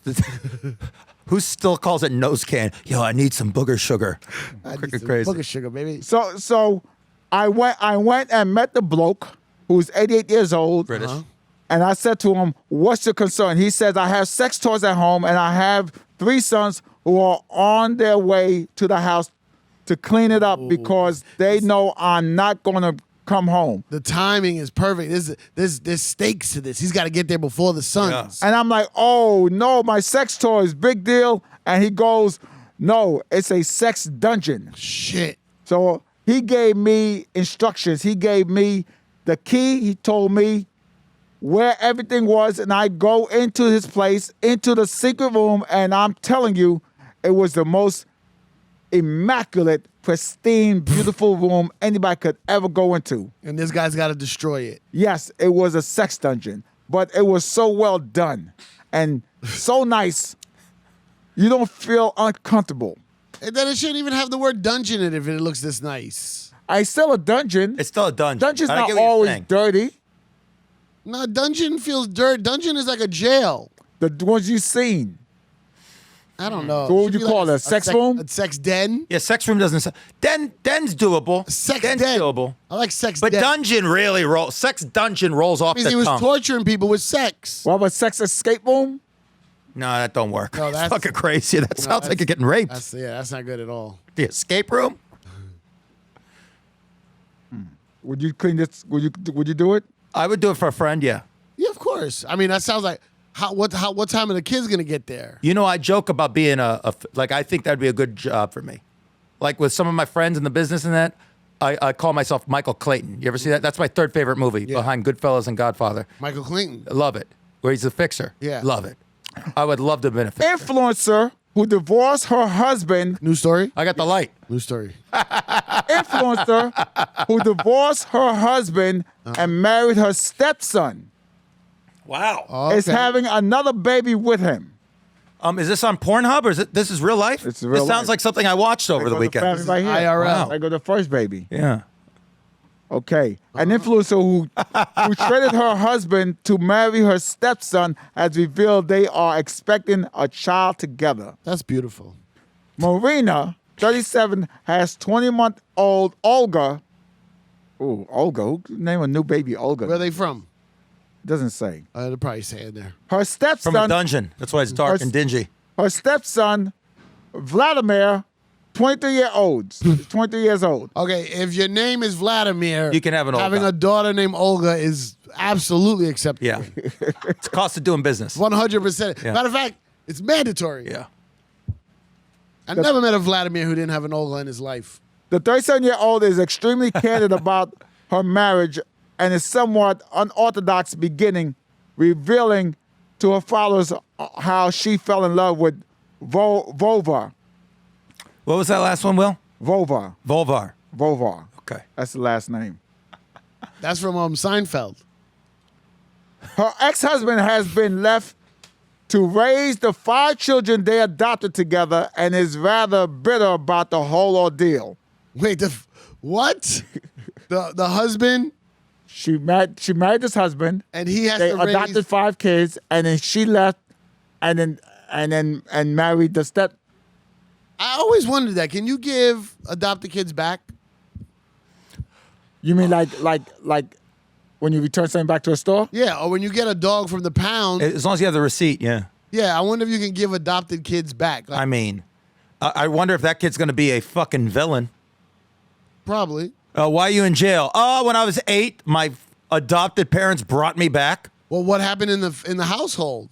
Who still calls it nose can? Yo, I need some booger sugar. Freaking crazy. Booger sugar, baby. So I went and met the bloke who's 88 years old. British. And I said to him, what's your concern? He says, I have sex toys at home, and I have 3 sons who are on their way to the house to clean it up because they know I'm not going to come home. The timing is perfect. There's stakes to this. He's got to get there before the Suns. And I'm like, oh, no, my sex toys, big deal. And he goes, no, it's a sex dungeon. Shit. So he gave me instructions. He gave me the key. He told me where everything was, and I go into his place, into the secret room, and I'm telling you, it was the most immaculate, pristine, beautiful room anybody could ever go into. And this guy's got to destroy it. Yes, it was a sex dungeon, but it was so well done and so nice, you don't feel uncomfortable. And then it shouldn't even have the word dungeon in it if it looks this nice. It's still a dungeon. It's still a dungeon. Dungeon's I not get what you're always saying. dirty. No, dungeon feels dirt. Dungeon is like a jail. The ones you've seen. I don't know. So what would Should you be call it, a sex room? A sex den? Yeah, sex room doesn't. Den's doable. Sex Den's den. doable. I like sex But den. dungeon really rolls. Sex dungeon rolls off means the he was tongue. torturing people with sex. What about sex escape room? No, that don't work. No, that's- fucking crazy. That sounds like you're getting raped. That's not good at all. The escape room. Would you clean this? Would you do it? I would do it for a friend. Yeah. Yeah, of course. I mean, that sounds like what time are the kids gonna get there? You know, I joke about being like, I think that'd be a good job for me. Like with some of my friends in the business and that, I call myself Michael Clayton. You ever see that? That's my third favorite movie behind Goodfellas and Godfather. Michael Clayton. Love it. Where he's a fixer. Yeah. Love it. I would love to have been a fixer. Influencer who divorced her husband. New story? I got the light. New story. Influencer who divorced her husband and married her stepson Wow. is having another baby with him. Is this on Pornhub or this is real life? It's real This sounds life. like something I watched over the weekend. Family right here. IRL. I go the first baby. Yeah. Okay. An influencer who traded her husband to marry her stepson has revealed they are expecting a child together. That's beautiful. Marina, 37, has 20-month-old Olga. Ooh, Olga. Who name a new baby Olga? Where are they from? Doesn't say. They'll probably say it there. Her From a stepson. dungeon. That's why it's dark and dingy. Her stepson, Vladimir, 23 years old. Okay, if your name is Vladimir, You can have an Olga. having a daughter named Olga is absolutely acceptable. Yeah. It's cost of doing business. 100%. Yeah. Matter of fact, it's mandatory. Yeah. I never met a Vladimir who didn't have an Olga in his life. The 37-year-old is extremely candid about her marriage and is somewhat unorthodox beginning, revealing to her followers how she fell in love with Volvar. What was that last one, Will? Volvar. Okay. That's the last name. That's from Seinfeld. Her ex-husband has been left to raise the 5 children they adopted together and is rather bitter about the whole ordeal. Wait, what? the husband She married this husband. and he has They to raise. adopted 5 kids, and then she left, and married the step. I always wondered that. Can you give adopted kids back? You mean like when you return something back to a store? Yeah, or when you get a dog from the pound. As long as you have the receipt, yeah. Yeah, I wonder if you can give adopted kids back. Like, I mean, I wonder if that kid's going to be a fucking villain. probably. Why are you in jail? Oh, when I was 8, my adopted parents brought me back. Well, what happened in the household?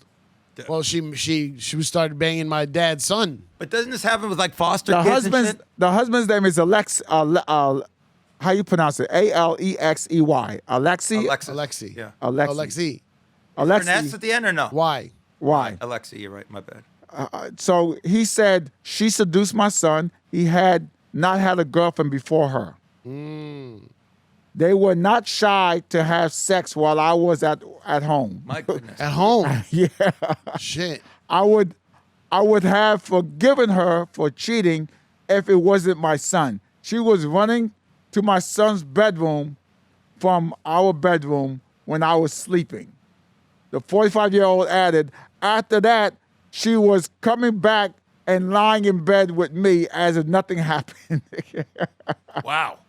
Well, she started banging my dad's son. But doesn't this happen with like foster The kids and shit? husband's name is Alex. How you pronounce it? Alexey. Alexi. Alexis. Alexi. Yeah. Alexi. Alexi. An S at the end or no? Why? Why? Alexi, you're right. My bad. So he said she seduced my son. He had not had a girlfriend before her. They were not shy to have sex while I was at home. My goodness. At home. Yeah. Shit. I would have forgiven her for cheating if it wasn't my son. She was running to my son's bedroom from our bedroom when I was sleeping. The 45-year-old added, after that, she was coming back and lying in bed with me as if nothing happened. Wow.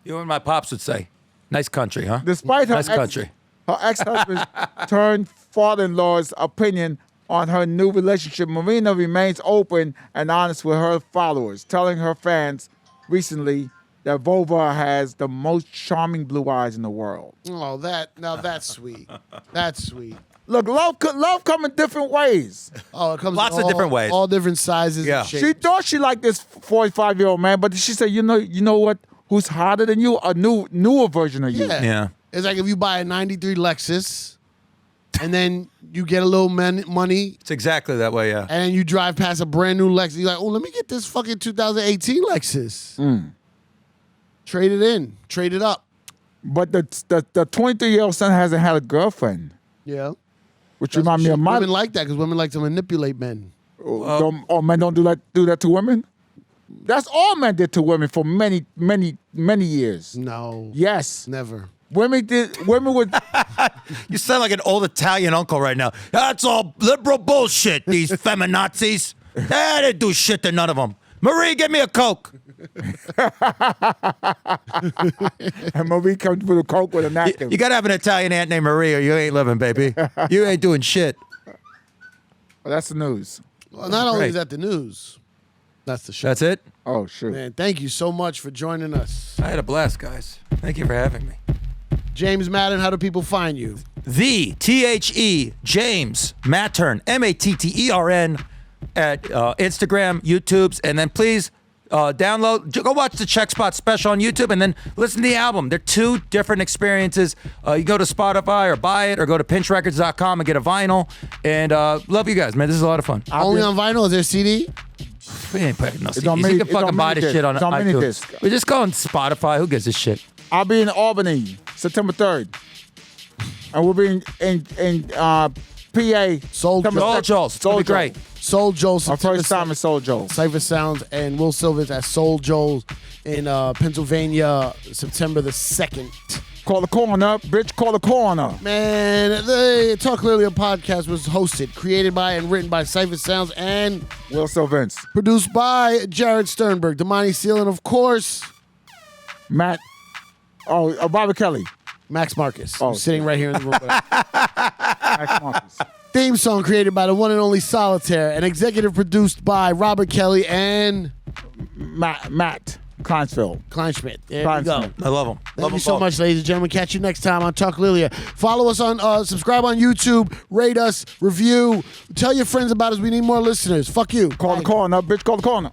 You know what my pops would say? Nice country, huh? Despite her nice country. Her ex-husband turned father-in-law's opinion on her new relationship, Marina remains open and honest with her followers, telling her fans recently that Volva has the most charming blue eyes in the world. Oh, that's sweet. That's sweet. Look, love come in different ways. Oh, it comes Lots in of different ways. all different sizes. Yeah. And shapes. She thought she liked this 45-year-old man, but she said, you know what? Who's hotter than you? A newer version of you. Yeah. Yeah. It's like if you buy a '93 Lexus, and then you get a little money, It's exactly that way, yeah. and then you drive past a brand new Lexus. You're like, oh, let me get this fucking 2018 Lexus. Trade it in. Trade it up. But the 23-year-old son hasn't had a girlfriend, Yeah. which reminds me of my. Women like that because women like to manipulate men. Men don't do that to women. That's all men did to women for many years. No. Yes, Never. women would. You sound like an old Italian uncle right now. That's all liberal bullshit, these feminazis. They didn't do shit to none of them. Marie, get me a Coke. And Marie comes with a Coke with a napkin. You got to have an Italian aunt named Marie or you ain't living, baby. You ain't doing shit. Well, that's the news. Well, not only Great. is that the news, that's the show. That's it? Oh, shoot. Man, thank you so much for joining us. I had a blast, guys. Thank you for having me. James Mattern, how do people find you? THE James Mattern, Mattern, at Instagram, YouTube's, and then please download, go watch the Check Spot special on YouTube, and then listen to the album. They're two different experiences. You go to Spotify or buy it, or go to pinchrecords.com and get a vinyl. And love you guys, man. This is a lot of fun. Only on vinyl? Is there CD? We ain't putting no It's on CDs. mini- You can it's on fucking buy mini this shit on disc. It's on mini iTunes. disc. We just go on Spotify. Who gives a shit? I'll be in Albany, September 3rd. And we'll be in PA. Soul September Soul 2nd. Joel's. It's gonna be great. Soul Joel's. Our first time in Soul Joel. Cipher Sounds and Will Silvers at Soul Joel's in Pennsylvania, September the 2nd. Call the corner, bitch. Call the corner. Man, the Talk Clearly podcast was hosted, created by, and written by Cipher Sounds and Will Sylvance. produced by Jared Sternberg, Damani Seal, and of course, Matt. Oh, Bobby Kelly. Max Marcus, Oh, who's sitting right here in the room. Max Marcus. Theme song created by the one and only Solitaire and executive produced by Robert Kelly and Matt Kleinsfield. Kleinschmidt. There we Kleinsmith. go. I love them. Thank you so much, ladies and gentlemen. Catch you next time on Talk Lilia. Follow us on, subscribe on YouTube, rate us, review, tell your friends about us. We need more listeners. Fuck you. Call the corner, bitch. Call the corner.